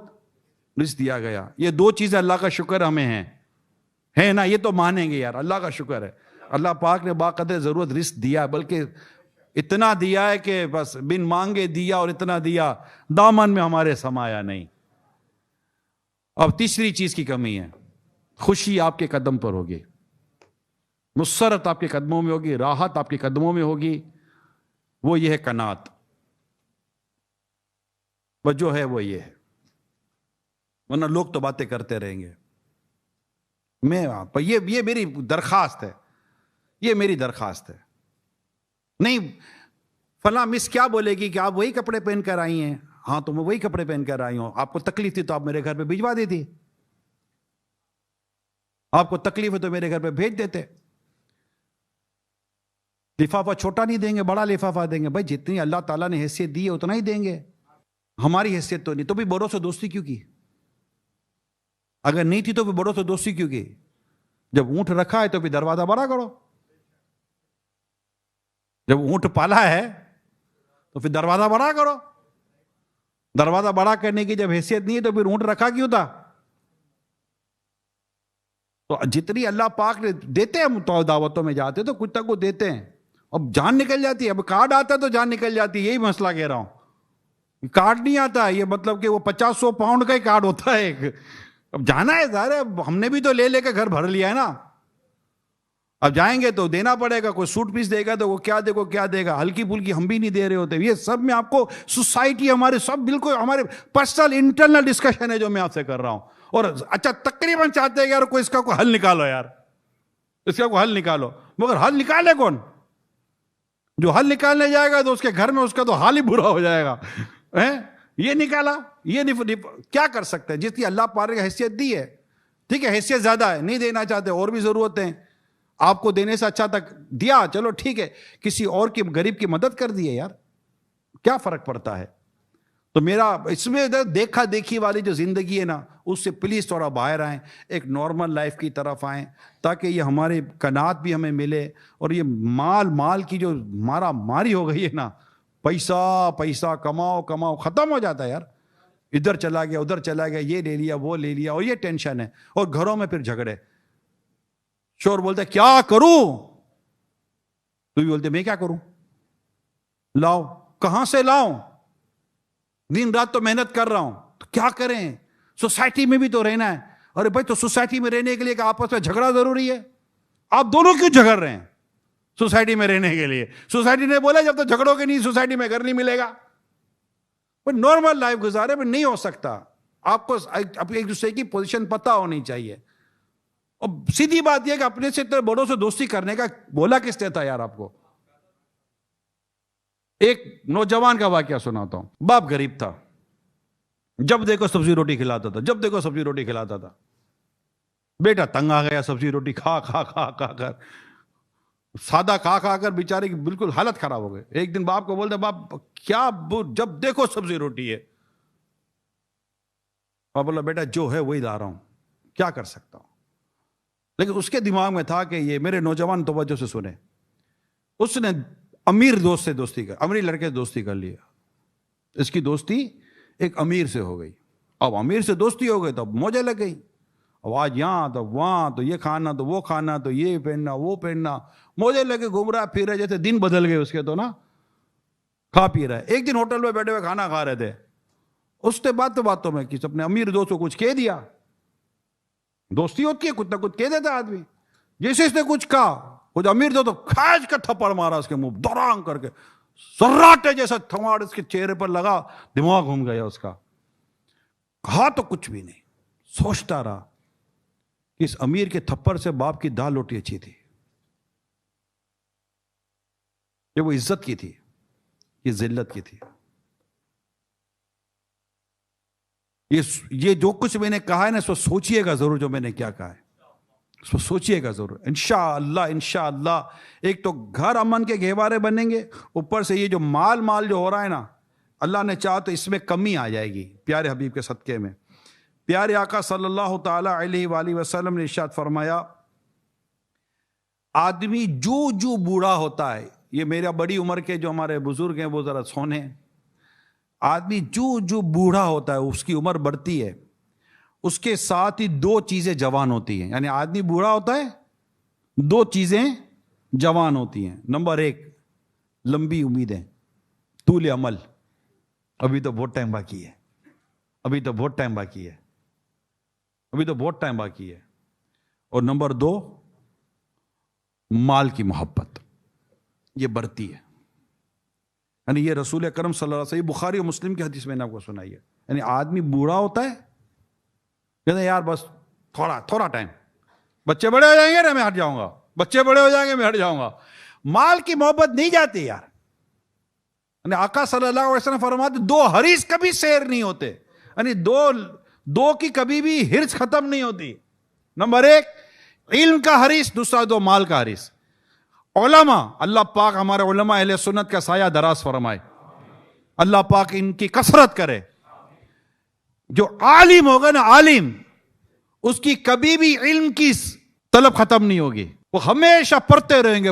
رزق دیا گیا. یہ 2 چیزیں اللہ کا شکر ہمیں ہیں نا. یہ تو مانیں گے یار، اللہ کا شکر ہے. اللہ پاک نے با قدر ضرورت رزق دیا، بلکہ اتنا دیا ہے کہ بس بن مانگے دیا، اور اتنا دیا دامن میں ہمارے سمایا نہیں. اب تیسری چیز کی کمی ہے. خوشی آپ کے قدم پر ہوگی، مسرت آپ کے قدموں میں ہوگی، راحت آپ کے قدموں میں ہوگی. وہ یہ ہے قناعت. وہ جو ہے وہ یہ ہے. ورنہ لوگ تو باتیں کرتے رہیں گے. یہ میری درخواست ہے، یہ میری درخواست ہے. نہیں فلاں مس کیا بولے گی کہ آپ وہی کپڑے پہن کر آئی ہیں. ہاں تو میں وہی کپڑے پہن کر آئی ہوں. آپ کو تکلیف تھی تو آپ میرے گھر پہ بھجوا دیتی. آپ کو تکلیف ہے تو میرے گھر پہ بھیج دیتے. لفافہ چھوٹا نہیں دیں گے، بڑا لفافہ دیں گے. بھائی جتنی اللہ تعالیٰ نے حیثیت دی ہے اتنا ہی دیں گے. ہماری حیثیت تو نہیں، تو بھی بڑوں سے دوستی کیوں کی؟ اگر نہیں تھی تو بھی بڑوں سے دوستی کیوں کی؟ جب اونٹ رکھا ہے تو بھی دروازہ بڑا کرو. جب اونٹ پالا ہے تو پھر دروازہ بڑا کرو. دروازہ بڑا کرنے کی جب حیثیت نہیں ہے تو پھر اونٹ رکھا کیوں تھا؟ تو جتنی اللہ پاک نے دیتے ہیں، تو دعوتوں میں جاتے تو کچھ تک وہ دیتے ہیں. اب جان نکل جاتی ہے. اب کارڈ آتا ہے تو جان نکل جاتی ہے. یہی مسئلہ کہہ رہا ہوں. کارڈ نہیں آتا، یہ مطلب کہ وہ 50-100 پاؤنڈ کا ہی کارڈ ہوتا ہے ایک. اب جانا ہے ظاہر ہے، ہم نے بھی تو لے کے گھر بھر لیا ہے نا. اب جائیں گے تو دینا پڑے گا. کوئی سوٹ پیس دے گا تو وہ کیا دے گا. ہلکی پھلکی ہم بھی نہیں دے رہے ہوتے. یہ سب میں آپ کو سوسائٹی ہمارے سب بالکل ہمارے پرسنل انٹرنل ڈسکشن ہے جو میں آپ سے کر رہا ہوں. اور اچھا تقریباً چاہتے ہیں یار کوئی اس کا کوئی حل نکالو، یار اس کا کوئی حل نکالو. مگر حل نکالے کون؟ جو حل نکالنے جائے گا تو اس کے گھر میں اس کا تو حال ہی برا ہو جائے گا. یہ نکالا، یہ کیا کر سکتے ہیں؟ جس کی اللہ پاک نے حیثیت دی ہے، ٹھیک ہے حیثیت زیادہ ہے، نہیں دینا چاہتے، اور بھی ضرورتیں ہیں. آپ کو دینے سے اچھا تک دیا، چلو ٹھیک ہے، کسی اور کی غریب کی مدد کر دی ہے یار، کیا فرق پڑتا ہے؟ تو میرا اس میں دیکھا دیکھی والی جو زندگی ہے نا، اس سے پلیز تھوڑا باہر آئیں، ایک نارمل لائف کی طرف آئیں، تاکہ یہ ہمارے قناعت بھی ہمیں ملے. اور یہ مال کی جو مارا ماری ہو گئی ہے نا، پیسہ کماؤ ختم ہو جاتا ہے یار. ادھر چلا گیا ادھر چلا گیا، یہ لے لیا وہ لے لیا، اور یہ ٹینشن ہے، اور گھروں میں پھر جھگڑے، شور بولتا ہے کیا کروں، تو بھی بولتے میں کیا کروں، لاؤ، کہاں سے لاؤں، دن رات تو محنت کر رہا ہوں، تو کیا کریں، سوسائٹی میں بھی تو رہنا ہے، ارے بھائی تو سوسائٹی میں رہنے کے لیے کہ آپس میں جھگڑا ضروری ہے، آپ دونوں کیوں جھگڑ رہے ہیں سوسائٹی میں رہنے کے لیے؟ سوسائٹی نے بولا جب تک جھگڑو گے نہیں سوسائٹی میں گھر نہیں ملے گا، نارمل لائف گزارے میں نہیں ہو سکتا، آپ کو ایک دوسرے کی پوزیشن پتہ ہونی چاہیے، اور سیدھی بات یہ کہ اپنے سے اتنے بڑوں سے دوستی کرنے کا بولا کس نے تھا یار آپ کو؟ ایک نوجوان کا واقعہ سناتا ہوں، باپ غریب تھا، جب دیکھو سبزی روٹی کھلاتا تھا، جب دیکھو سبزی روٹی کھلاتا تھا، بیٹا تنگ آ گیا سبزی روٹی کھا کھا کھا کھا کر، سادہ کھا کھا کر بیچارے کی بالکل حالت خراب ہو گئی، ایک دن باپ کو بولتا باپ کیا جب دیکھو سبزی روٹی ہے، باپ بولا بیٹا جو ہے وہی لا رہا ہوں، کیا کر سکتا ہوں، لیکن اس کے دماغ میں تھا کہ یہ میرے نوجوان توجہ سے سنے، اس نے امیر دوست سے دوستی کر، امیر لڑکے سے دوستی کر لیا، اس کی دوستی ایک امیر سے ہو گئی، اب امیر سے دوستی ہو گئی تو اب موجیں لگ گئی، اب آج یہاں تو وہاں، تو یہ کھانا تو وہ کھانا، تو یہ پہننا وہ پہننا، موجیں لگے گھوم رہا پھر رہے، جیسے دن بدل گئے اس کے تو نا، کھا پی رہا ہے، ایک دن ہوٹل میں بیٹھے ہوئے کھانا کھا رہے تھے، اس نے باتوں میں کسی اپنے امیر دوست کو کچھ کہہ دیا، دوستی ہوتی ہے کچھ نہ کچھ کہہ دیتا آدمی، جیسے اس نے کچھ کہا، کچھ امیر دو تو کھاج کا تھپڑ مارا اس کے منہ دوران کر کے، سراٹے جیسا تھماڑ اس کے چہرے پر لگا، دماغ گھوم گیا اس کا، کہا تو کچھ بھی نہیں، سوچتا رہا کہ اس امیر کے تھپڑ سے باپ کی دال روٹی اچھی تھی، یہ وہ عزت کی تھی، یہ ذلت کی تھی، یہ جو کچھ میں نے کہا ہے نا اس کو سوچئے گا ضرور، جو میں نے کیا کہا ہے اس کو سوچئے گا ضرور، انشاءاللہ ایک تو گھر امن کے گہوارے بنیں گے، اوپر سے یہ جو مال جو ہو رہا ہے نا، اللہ نے چاہا تو اس میں کمی آ جائے گی، پیارے حبیب کے صدقے میں، پیارے آقا صلی اللہ تعالی علیہ وآلہ وسلم نے ارشاد فرمایا، آدمی جو بوڑھا ہوتا ہے، یہ میرا بڑی عمر کے جو ہمارے بزرگ ہیں وہ ذرا سونے، آدمی جو بوڑھا ہوتا ہے اس کی عمر بڑھتی ہے، اس کے ساتھ ہی دو چیزیں جوان ہوتی ہیں، یعنی آدمی بوڑھا ہوتا ہے دو چیزیں جوان ہوتی ہیں، نمبر ایک لمبی امیدیں، طول عمل، ابھی تو بہت ٹائم باقی ہے، ابھی تو بہت ٹائم باقی ہے، ابھی تو بہت ٹائم باقی ہے، اور نمبر دو مال کی محبت، یہ بڑھتی ہے، یعنی یہ رسول اکرم صلی اللہ علیہ وسلم بخاری و مسلم کی حدیث میں نے آپ کو سنائی ہے، یعنی آدمی بوڑھا ہوتا ہے کہتے ہیں یار بس تھوڑا ٹائم، بچے بڑے ہو جائیں گے نا میں ہٹ جاؤں گا، بچے بڑے ہو جائیں گے میں ہٹ جاؤں گا، مال کی محبت نہیں جاتی یار، یعنی آقا صلی اللہ علیہ وسلم فرماتے دو حریص کبھی سیر نہیں ہوتے، یعنی دو کی کبھی بھی ہرس ختم نہیں ہوتی، نمبر ایک علم کا حریص، دوسرا دو مال کا حریص، علماء، اللہ پاک ہمارے علماء اہل سنت کا سایہ دراز فرمائے، اللہ پاک ان کی کثرت کرے، جو عالم ہوگا نا عالم، اس کی کبھی بھی علم کی طلب ختم نہیں ہوگی، وہ ہمیشہ پڑھتے رہیں گے،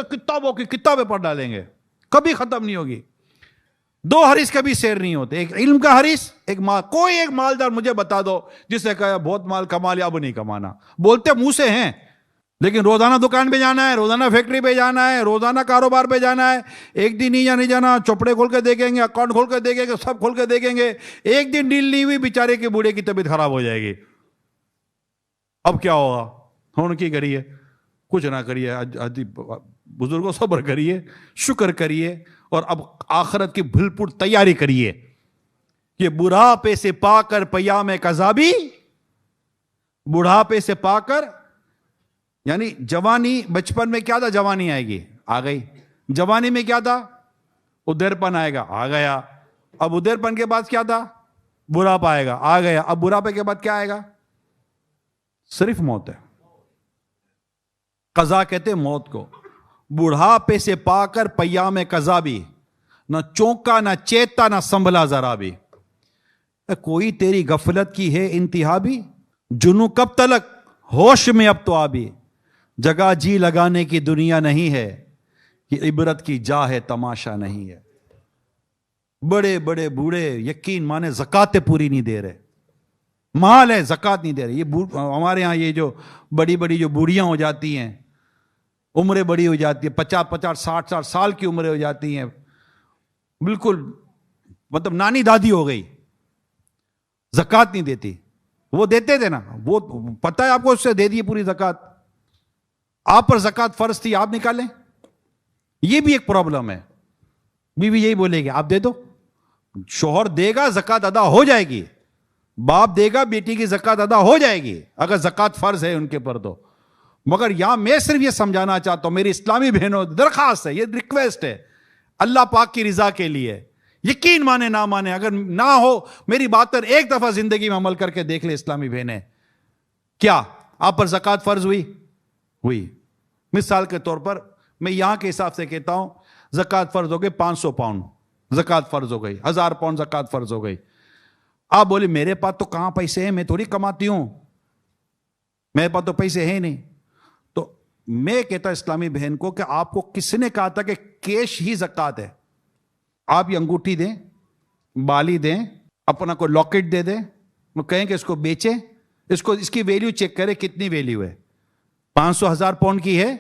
کتابوں کی کتابیں پڑھ ڈالیں گے، کبھی ختم نہیں ہوگی، دو حریص کبھی سیر نہیں ہوتے، ایک علم کا حریص، ایک مال، کوئی ایک مالدار مجھے بتا دو جس نے کہا بہت مال کما لیا اب نہیں کمانا، بولتے منہ سے ہیں لیکن روزانہ دکان پہ جانا ہے، روزانہ فیکٹری پہ جانا ہے، روزانہ کاروبار پہ جانا ہے، ایک دن نہیں جانا، چوپڑے کھول کے دیکھیں گے، اکاؤنٹ کھول کے دیکھیں گے، سب کھول کے دیکھیں گے، ایک دن ڈیل نہیں ہوئی بیچارے کے بوڑھے کی طبیعت خراب ہو جائے گی، اب کیا ہوگا، ہون کی کریے، کچھ نہ کریے، بزرگوں صبر کریے، شکر کریے، اور اب آخرت کی بھل پور تیاری کریے، کہ بڑھاپے سے پا کر پیام قذابی، بڑھاپے سے پا کر، یعنی جوانی، بچپن میں کیا تھا جوانی آئے گی، آ گئی، جوانی میں کیا تھا ادھر پن آئے گا، آ گیا، اب ادھر پن کے بعد کیا تھا بڑھاپا آئے گا، آ گیا، اب بڑھاپے کے بعد کیا آئے گا، صرف موت ہے، قضا کہتے ہیں موت کو، بڑھاپے سے پا کر پیام قذابی، نہ چونکا نہ چیتا نہ سنبھلا ذرا بھی، کوئی تیری غفلت کی ہے انتہا بھی، جنوں کب تلک ہوش میں اب تو آبی، جگہ جی لگانے کی دنیا نہیں ہے، یہ عبرت کی جا ہے تماشا نہیں ہے، بڑے بڑے بوڑھے یقین مانے زکاتیں پوری نہیں دے رہے، مال ہے زکات نہیں دے رہے. یہ ہمارے ہاں یہ جو بڑی بڑی جو بوڑھیاں ہو جاتی ہیں، عمریں بڑی ہو جاتی ہے، 50 60 سال کی عمریں ہو جاتی ہیں، بالکل مطلب نانی دادی ہو گئی، زکات نہیں دیتی. وہ دیتے تھے نا، وہ پتہ ہے آپ کو، اس سے دے دی پوری زکات. آپ پر زکات فرض تھی، آپ نکالیں. یہ بھی ایک پرابلم ہے. بیوی یہی بولے گی آپ دے دو، شوہر دے گا زکات ادا ہو جائے گی، باپ دے گا بیٹی کی زکات ادا ہو جائے گی اگر زکات فرض ہے ان کے پر تو. مگر یہاں میں صرف یہ سمجھانا چاہتا ہوں میری اسلامی بہنوں، درخواست ہے، یہ ریکویسٹ ہے اللہ پاک کی رضا کے لیے. یقین مانے نہ مانے، اگر نہ ہو میری بات پر ایک دفعہ زندگی میں عمل کر کے دیکھ لے اسلامی بہنیں. کیا آپ پر زکات فرض ہوئی؟ مثال کے طور پر میں یہاں کے حساب سے کہتا ہوں زکات فرض ہو گئی 500 پاؤنڈ زکات فرض ہو گئی، 1000 پاؤنڈ زکات فرض ہو گئی. آپ بولے میرے پاس تو کہاں پیسے ہیں، میں تھوڑی کماتی ہوں، میرے پاس تو پیسے ہیں نہیں. تو میں کہتا اسلامی بہن کو کہ آپ کو کس نے کہا تھا کہ کیش ہی زکات ہے؟ آپ یہ انگوٹھی دیں، بالی دیں، اپنا کوئی لاکٹ دے دیں، وہ کہیں کہ اس کو بیچیں، اس کی ویلیو چیک کرے کتنی ویلیو ہے. 500 1000 پاؤنڈ کی ہے،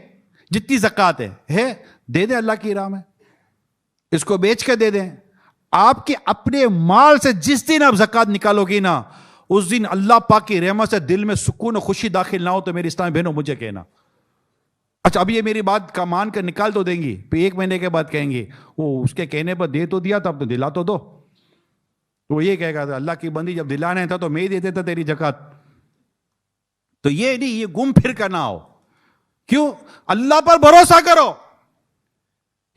جتنی زکات ہے دے دیں اللہ کی راہ میں، اس کو بیچ کے دے دیں. آپ کے اپنے مال سے جس دن آپ زکات نکالو گی نا، اس دن اللہ پاک کی رحمت سے دل میں سکون و خوشی داخل نہ ہو تو میری اسلامی بہنوں مجھے کہنا. اچھا اب یہ میری بات کا مان کر نکال تو دیں گی، پھر 1 مہینے کے بعد کہیں گی وہ اس کے کہنے پر دے تو دیا تھا، اب تو دلا تو دو. وہ یہ کہے گا اللہ کی بندی جب دلانا تھا تو میں ہی دیتے تھا تیری زکات. تو یہ نہیں، یہ گم پھر کر نہ ہو. کیوں؟ اللہ پر بھروسہ کرو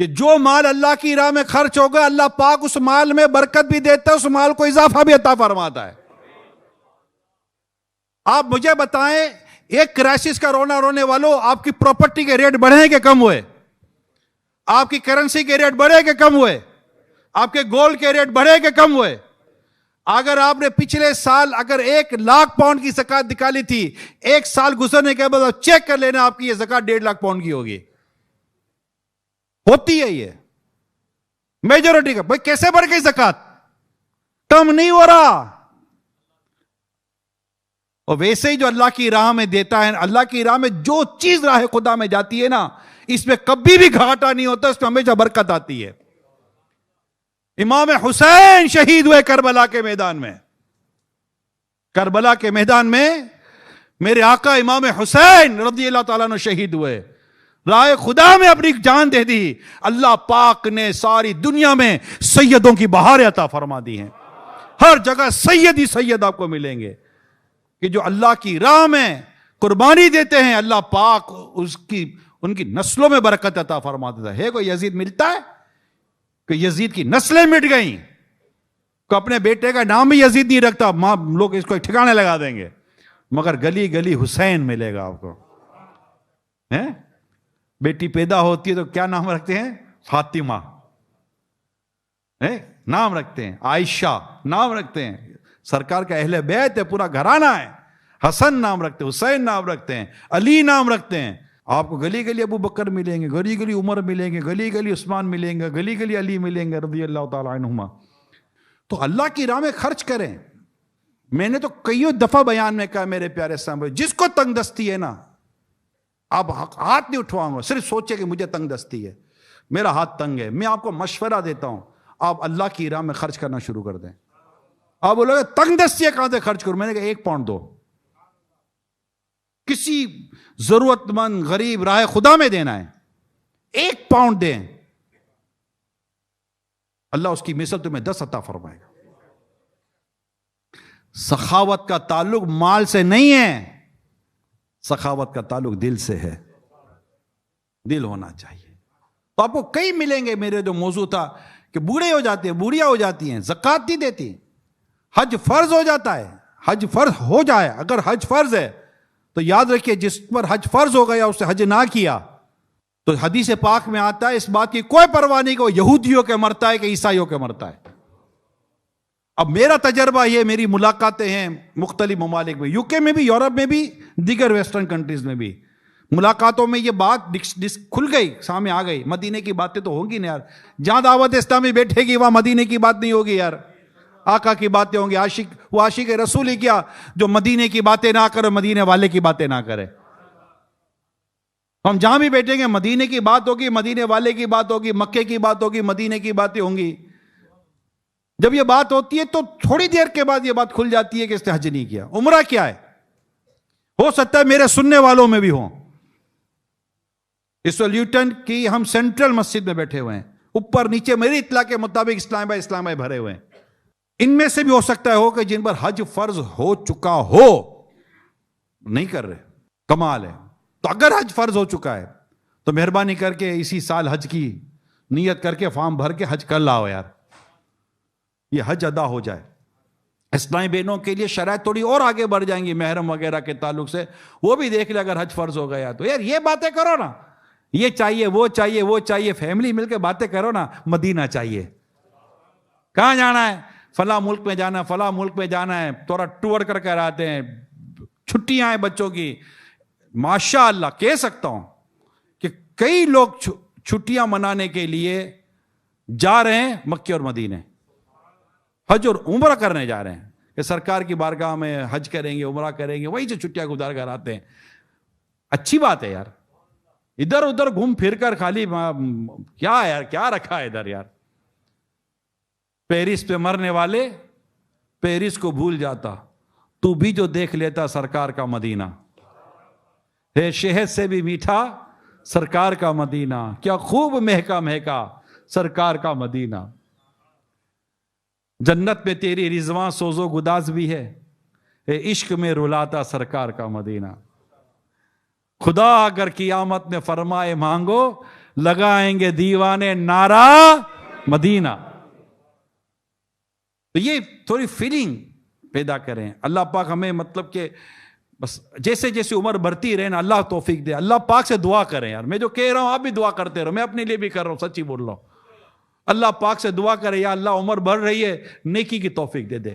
کہ جو مال اللہ کی راہ میں خرچ ہوگا اللہ پاک اس مال میں برکت بھی دیتا ہے، اس مال کو اضافہ بھی عطا فرماتا ہے. آپ مجھے بتائیں ایک کرائسس کا رونے والوں، آپ کی پراپرٹی کے ریٹ بڑھے کہ کم ہوئے؟ آپ کی کرنسی کے ریٹ بڑھے کہ کم ہوئے؟ آپ کے گولڈ کے ریٹ بڑھے کہ کم ہوئے؟ اگر آپ نے پچھلے سال اگر 1 لاکھ پاؤنڈ کی زکات نکالی تھی، 1 سال گزرنے کے بعد آپ چیک کر لینا آپ کی یہ زکات 1.5 لاکھ پاؤنڈ کی ہوگی. ہوتی ہے یہ میجورٹی کا. بھائی کیسے بڑھ گئی زکات؟ کم نہیں ہو رہا. اور ویسے ہی جو اللہ کی راہ میں دیتا ہے، اللہ کی راہ میں جو چیز راہ خدا میں جاتی ہے نا، اس میں کبھی بھی گھاٹا نہیں ہوتا، اس میں ہمیشہ برکت آتی ہے. امام حسین شہید ہوئے کربلا کے میدان میں. کربلا کے میدان میں میرے آقا امام حسین رضی اللہ تعالیٰ عنہ شہید ہوئے، راہ خدا میں اپنی جان دے دی. اللہ پاک نے ساری دنیا میں سیدوں کی بہار عطا فرما دی ہیں. ہر جگہ سید ہی سید آپ کو ملیں گے کہ جو اللہ کی راہ میں قربانی دیتے ہیں، اللہ پاک ان کی نسلوں میں برکت عطا فرما دیتا ہے. کوئی یزید ملتا ہے کہ یزید کی نسلیں مٹ گئیں، کو اپنے بیٹے کا نام بھی یزید نہیں رکھتا، لوگ اس کو ٹھکانے لگا دیں گے، مگر گلی گلی حسین ملے گا آپ کو. بیٹی پیدا ہوتی ہے تو کیا نام رکھتے ہیں؟ فاطمہ نام رکھتے ہیں، عائشہ نام رکھتے ہیں. سرکار کا اہل بیت ہے، پورا گھرانہ ہے. حسن نام رکھتے ہیں، حسین نام رکھتے ہیں، علی نام رکھتے ہیں. آپ کو گلی گلی ابو بکر ملیں گے، گلی گلی عمر ملیں گے، گلی گلی عثمان ملیں گے، گلی گلی علی ملیں گے رضی اللہ تعالیٰ عنہما. تو اللہ کی راہ میں خرچ کریں. میں نے تو کئی دفعہ بیان میں کہا میرے پیارے اسلام بھائی، جس کو تنگ دستی ہے نا، آپ ہاتھ نہیں اٹھواؤں گا، صرف سوچے کہ مجھے تنگ دستی ہے، میرا ہاتھ تنگ ہے. میں آپ کو مشورہ دیتا ہوں، آپ اللہ کی راہ میں خرچ کرنا شروع کر دیں. آپ بولو گے تنگ دستی ہے کہاں سے خرچ کروں؟ میں نے کہا 1 پاؤنڈ دو، کسی ضرورت مند غریب راہ خدا میں دینا ہے، 1 پاؤنڈ دیں، اللہ اس کی مثل تمہیں 10 عطا فرمائے گا. سخاوت کا تعلق مال سے نہیں ہے، سخاوت کا تعلق دل سے ہے. دل ہونا چاہیے. تو آپ کو کئی ملیں گے. میرے جو موضوع تھا کہ بوڑھے ہو جاتے ہیں، بوڑھیاں ہو جاتی ہیں، زکات نہیں دیتی، حج فرض ہو جاتا ہے. حج فرض ہو جائے، اگر حج فرض ہے تو یاد رکھیے جس پر حج فرض ہو گیا اس نے حج نہ کیا تو حدیث پاک میں آتا ہے اس بات کی کوئی پرواہ نہیں کہ وہ یہودیوں کے مرتا ہے کہ عیسائیوں کے مرتا ہے. اب میرا تجربہ یہ، میری ملاقاتیں ہیں مختلف ممالک میں، UK میں بھی، یورپ میں بھی، دیگر ویسٹرن کنٹریز میں بھی. ملاقاتوں میں یہ بات کھل گئی، سامنے آ گئی، مدینے کی باتیں تو ہوں گی نا یار، جہاں دعوت اسلامی بیٹھے گی وہاں مدینے کی بات نہیں ہوگی یار، آقا کی باتیں ہوں گی. وہ عاشق رسول ہی کیا جو مدینے کی باتیں نہ کرے، مدینے والے کی باتیں نہ کرے. ہم جہاں بھی بیٹھیں گے مدینے کی بات ہوگی، مدینے والے کی بات ہوگی، مکے کی بات ہوگی، مدینے کی باتیں ہوں گی. جب یہ بات ہوتی ہے تو تھوڑی دیر کے بعد یہ بات کھل جاتی ہے کہ اس نے حج نہیں کیا. عمرہ کیا ہے؟ ہو سکتا ہے میرے سننے والوں میں بھی ہوں. اس لیوٹن کی ہم سینٹرل مسجد میں بیٹھے ہوئے ہیں، اوپر نیچے میری اطلاع کے مطابق اسلام بھائی بھرے ہوئے ہیں. ان میں سے بھی ہو سکتا ہے کہ جن پر حج فرض ہو چکا ہو نہیں کر رہے. کمال ہے. تو اگر حج فرض ہو چکا ہے تو مہربانی کر کے اسی سال حج کی نیت کر کے فارم بھر کے حج کر لاؤ یار، یہ حج ادا ہو جائے. اسلامی بہنوں کے لیے شرائط تھوڑی اور آگے بڑھ جائیں گی محرم وغیرہ کے تعلق سے، وہ بھی دیکھ لے اگر حج فرض ہو گیا تو. یار یہ باتیں کرو نا، یہ چاہیے وہ چاہیے وہ چاہیے، فیملی مل کے باتیں کرو نا. مدینہ چاہیے. کہاں جانا ہے؟ فلاں ملک میں جانا ہے، فلاں ملک میں جانا ہے، تھوڑا ٹور کر کر آتے ہیں، چھٹیاں ہیں بچوں کی. ماشاء اللہ کہہ سکتا ہوں کہ کئی لوگ چھٹیاں منانے کے لیے جا رہے ہیں مکے اور مدینے، حج اور عمرہ کرنے جا رہے ہیں کہ سرکار کی بارگاہ میں حج کریں گے، عمرہ کریں گے، وہی سے چھٹیاں گزار کر آتے ہیں. اچھی بات ہے یار. ادھر ادھر گھوم پھر کر خالی کیا ہے یار، کیا رکھا ہے ادھر یار. پیرس پہ مرنے والے پیرس کو بھول جاتا، تو بھی جو دیکھ لیتا سرکار کا مدینہ. ہے شہد سے بھی میٹھا سرکار کا مدینہ، کیا خوب مہکا مہکا سرکار کا مدینہ. جنت میں تیری رضواں سوز و گداز بھی ہے، عشق میں رلاتا سرکار کا مدینہ. خدا اگر قیامت میں فرمائے مانگو، لگائیں گے دیوانے نعرہ مدینہ. تو یہ تھوڑی فیلنگ پیدا کریں. اللہ پاک ہمیں مطلب کہ بس جیسے جیسے عمر بڑھتی رہے نا، اللہ توفیق دے. اللہ پاک سے دعا کریں یار. میں جو کہہ رہا ہوں آپ بھی دعا کرتے رہو، میں اپنے لیے بھی کر رہا ہوں، سچی بول رہا ہوں. اللہ پاک سے دعا کرے یا اللہ عمر بڑھ رہی ہے، نیکی کی توفیق دے دے،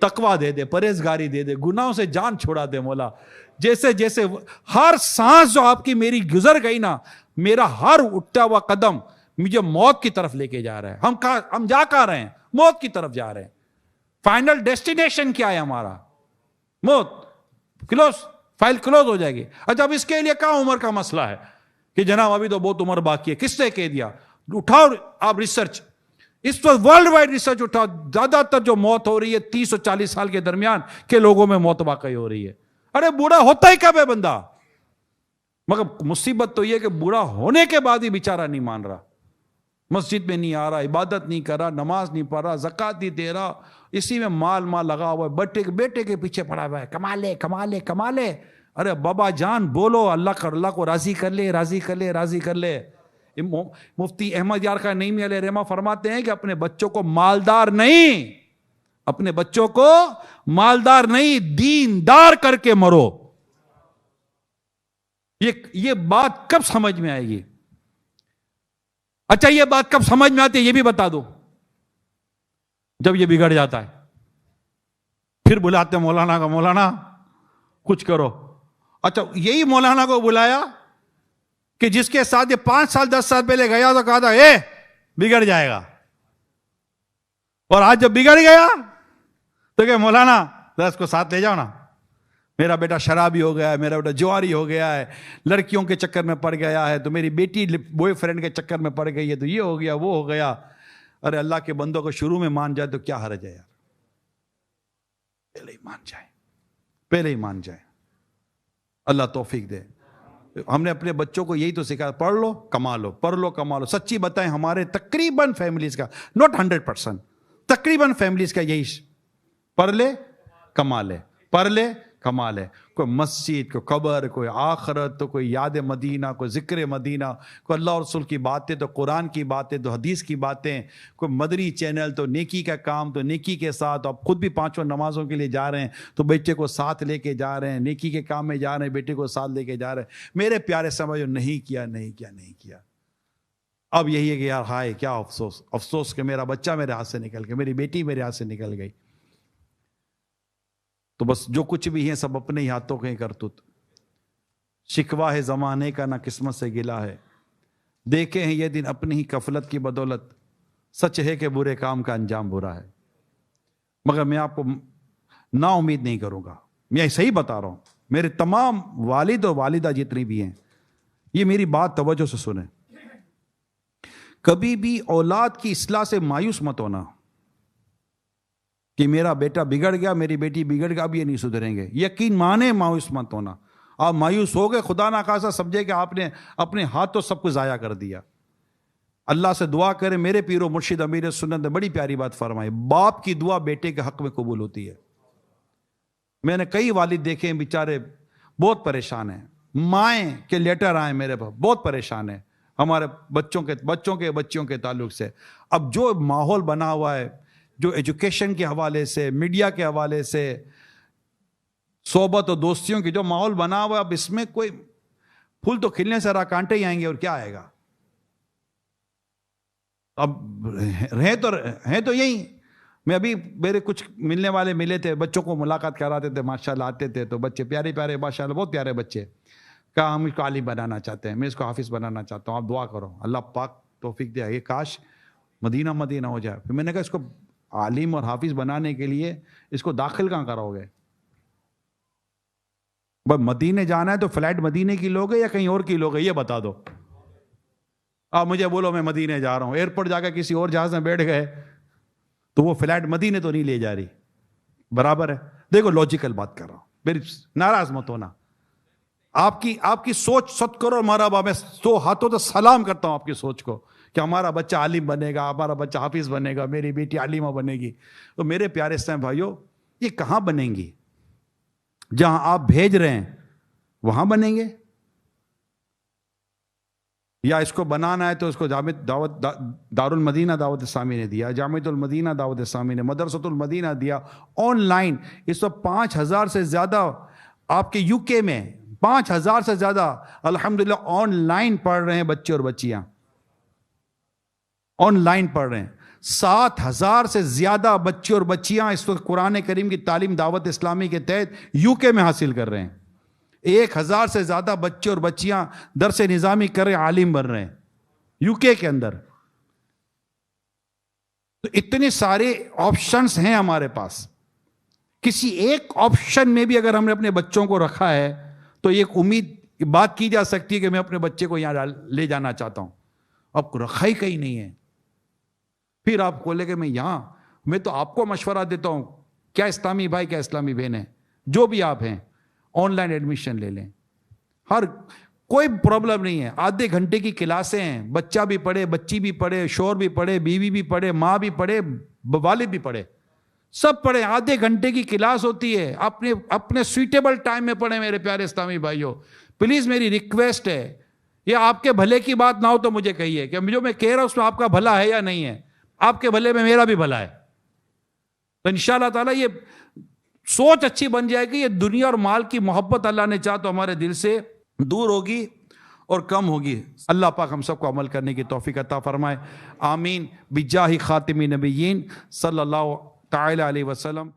تقویٰ دے دے، پرہیزگاری دے دے، گناہوں سے جان چھڑا دے مولا. جیسے جیسے ہر سانس جو آپ کی میری گزر گئی نا، میرا ہر اٹھتا ہوا قدم مجھے موت کی طرف لے کے جا رہا ہے. ہم جا کہاں رہے ہیں؟ موت کی طرف جا رہے ہیں. فائنل ڈیسٹینیشن کیا ہے ہمارا؟ موت. کلوز، فائل کلوز ہو جائے گی. اچھا اب اس کے لیے کہاں عمر کا مسئلہ ہے کہ جناب ابھی تو بہت عمر باقی ہے؟ کس نے کہہ دیا؟ اٹھاؤ آپ ریسرچ، اس وقت ورلڈ وائڈ ریسرچ اٹھاؤ. زیادہ تر جو موت ہو رہی ہے 30 اور 40 سال کے درمیان کے لوگوں میں موت واقعی ہو رہی ہے. ارے بوڑھا ہوتا ہی کب ہے بندہ؟ مگر مصیبت تو یہ کہ بوڑھا ہونے کے بعد ہی بیچارہ نہیں مان رہا، مسجد میں نہیں آ رہا، عبادت نہیں کر رہا، نماز نہیں پڑھ رہا، زکوٰۃ نہیں دے رہا، اسی میں مال لگا ہوا ہے، بیٹے کے پیچھے پڑا ہوا ہے، کما لے کما لے کما لے. ارے بابا جان بولو، اللہ کو راضی کر لے، راضی کر لے، راضی کر لے. مفتی احمد یار خان نعیمی علیہ رحمہ فرماتے ہیں کہ اپنے بچوں کو مالدار نہیں، اپنے بچوں کو مالدار نہیں، دیندار کر کے مرو. یہ بات کب سمجھ میں آئے گی؟ اچھا یہ بات کب سمجھ میں آتی ہے یہ بھی بتا دو. جب یہ بگڑ جاتا ہے پھر بلاتے مولانا کا، مولانا کچھ کرو. اچھا یہی مولانا کو بلایا کہ جس کے ساتھ یہ 5 سال 10 سال پہلے گیا تو کہا تھا بگڑ جائے گا، اور آج جب بگڑ گیا تو کہ مولانا ذرا اس کو ساتھ لے جاؤ نا، میرا بیٹا شرابی ہو گیا ہے، میرا بیٹا جواری ہو گیا ہے، لڑکیوں کے چکر میں پڑ گیا ہے، تو میری بیٹی بوائے فرینڈ کے چکر میں پڑ گئی ہے، تو یہ ہو گیا وہ ہو گیا. ارے اللہ کے بندوں کو شروع میں مان جائے تو کیا حرج ہے یار؟ پہلے ہی مان جائے، پہلے ہی مان جائے. اللہ توفیق دے. ہم نے اپنے بچوں کو یہی تو سکھایا، پڑھ لو کما لو، پڑھ لو کما لو. سچی بتائیں ہمارے تقریباً فیملیز کا، نوٹ 100%، تقریباً فیملیز کا یہی، پڑھ لے کما لے، پڑھ لے کما لے. کوئی مسجد، کوئی قبر، کوئی آخرت، تو کوئی یاد مدینہ، کوئی ذکر مدینہ، کوئی اللہ اور رسول کی باتیں تو قرآن کی باتیں تو حدیث کی باتیں، کوئی مدنی چینل تو نیکی کا کام تو نیکی کے ساتھ. اب خود بھی 5 نمازوں کے لیے جا رہے ہیں تو بیٹے کو ساتھ لے کے جا رہے ہیں، نیکی کے کام میں جا رہے ہیں، بیٹے کو ساتھ لے کے جا رہے ہیں. میرے پیارے سمجھو، نہیں کیا نہیں کیا نہیں کیا. اب یہی ہے کہ یار ہائے کیا افسوس، افسوس کہ میرا بچہ میرے ہاتھ سے نکل گیا، میری بیٹی میرے ہاتھ سے نکل گئی. تو بس جو کچھ بھی ہے سب اپنے ہی ہاتھوں کے کرتوت. شکوا ہے زمانے کا نہ قسمت سے گلا ہے، دیکھے ہیں یہ دن اپنی ہی غفلت کی بدولت، سچ ہے کہ برے کام کا انجام برا ہے۔ مگر میں آپ کو نا امید نہیں کروں گا، میں صحیح بتا رہا ہوں، میرے تمام والد اور والدہ جتنی بھی ہیں یہ میری بات توجہ سے سنیں، کبھی بھی اولاد کی اصلاح سے مایوس مت ہونا کہ میرا بیٹا بگڑ گیا، میری بیٹی بگڑ گیا، اب یہ نہیں سدھریں گے۔ یقین مانے مایوس مت ہونا، آپ مایوس ہو گئے خدا نخواستہ سمجھے کہ آپ نے اپنے ہاتھوں سب کچھ ضائع کر دیا۔ اللہ سے دعا کرے، میرے پیر و مرشد امیر سنت نے بڑی پیاری بات فرمائی، باپ کی دعا بیٹے کے حق میں قبول ہوتی ہے۔ میں نے کئی والد دیکھے ہیں بیچارے بہت پریشان ہیں، مائیں کے لیٹر آئے میرے پاس، بہت پریشان ہیں ہمارے بچوں کے تعلق سے۔ اب جو ماحول بنا ہوا ہے، جو ایجوکیشن کے حوالے سے، میڈیا کے حوالے سے، صحبت و دوستیوں کی جو ماحول بنا ہوا ہے، اب اس میں کوئی پھول تو کھلنے سے رہا کانٹے ہی آئیں گے اور کیا آئے گا۔ اب ہیں تو یہی، میں ابھی میرے کچھ ملنے والے ملے تھے، بچوں کو ملاقات کراتے تھے، ماشاءاللہ آتے تھے تو بچے پیارے پیارے، ماشاءاللہ بہت پیارے بچے، کہا ہم اس کو عالم بنانا چاہتے ہیں، میں اس کو حافظ بنانا چاہتا ہوں، آپ دعا کرو اللہ پاک توفیق دے، یہ کاش مدینہ ہو جائے۔ پھر میں نے کہا اس کو عالم اور حافظ بنانے کے لیے اس کو داخل کہاں کراؤ گے؟ بس مدینے جانا ہے تو فلائٹ مدینے کی لوگے یا کہیں اور کی لوگے یہ بتا دو۔ آپ مجھے بولو میں مدینے جا رہا ہوں، ایئرپورٹ جا کے کسی اور جہاز میں بیٹھ گئے تو وہ فلائٹ مدینے تو نہیں لے جا رہی، برابر ہے۔ دیکھو لوجیکل بات کر رہا ہوں، میری ناراض مت ہونا، آپ کی سوچ 100 کروڑ مرحبا، میں 100 ہاتھوں سے سلام کرتا ہوں آپ کی سوچ کو کہ ہمارا بچہ عالم بنے گا، ہمارا بچہ حافظ بنے گا، میری بیٹی عالمہ بنے گی۔ تو میرے پیارے اسلام بھائیوں، یہ کہاں بنیں گی؟ جہاں آپ بھیج رہے ہیں وہاں بنیں گے، یا اس کو بنانا ہے تو اس کو دار المدینہ دعوت اسلامی نے دیا، جامعۃ المدینہ دعوت اسلامی نے، مدرسۃ المدینہ دیا، آن لائن اس وقت 5000 سے زیادہ آپ کے یو کے میں 5000 سے زیادہ الحمدللہ آن لائن پڑھ رہے ہیں بچے اور بچیاں، آن لائن پڑھ رہے ہیں۔ 7000 سے زیادہ بچے اور بچیاں اس وقت قرآن کریم کی تعلیم دعوت اسلامی کے تحت یو کے میں حاصل کر رہے ہیں۔ 1000 سے زیادہ بچے اور بچیاں درس نظامی کر رہے ہیں، عالم بن رہے ہیں یو کے اندر۔ تو اتنے سارے آپشنز ہیں ہمارے پاس، کسی ایک آپشن میں بھی اگر ہم نے اپنے بچوں کو رکھا ہے تو ایک امید بات کی جا سکتی ہے کہ میں اپنے بچے کو یہاں لے جانا چاہتا ہوں۔ اب رکھا ہی کہیں نہیں ہے، پھر آپ بولے کہ میں تو آپ کو مشورہ دیتا ہوں، کیا اسلامی بھائی کیا اسلامی بہنیں جو بھی آپ ہیں، آن لائن ایڈمیشن لے لیں، کوئی پرابلم نہیں ہے۔ آدھے گھنٹے کی کلاسیں ہیں، بچہ بھی پڑھے، بچی بھی پڑھے، شوہر بھی پڑھے، بیوی بھی پڑھے، ماں بھی پڑھے، والد بھی پڑھے، سب پڑھے۔ آدھے گھنٹے کی کلاس ہوتی ہے، اپنے سویٹیبل ٹائم میں پڑھیں میرے پیارے اسلامی بھائیوں۔ پلیز میری ریکویسٹ ہے، یہ آپ کے بھلے کی بات نہ ہو تو مجھے کہیے کہ جو میں کہہ رہا ہوں اس میں آپ کا بھلا ہے یا نہیں ہے، آپ کے بھلے میں میرا بھی بھلا ہے، تو انشاءاللہ تعالیٰ یہ سوچ اچھی بن جائے گی، یہ دنیا اور مال کی محبت اللہ نے چاہ تو ہمارے دل سے دور ہوگی اور کم ہوگی۔ اللہ پاک ہم سب کو عمل کرنے کی توفیق عطا فرمائے، آمین، بجاہ خاتم نبیین صلی اللہ تعالی علیہ وسلم۔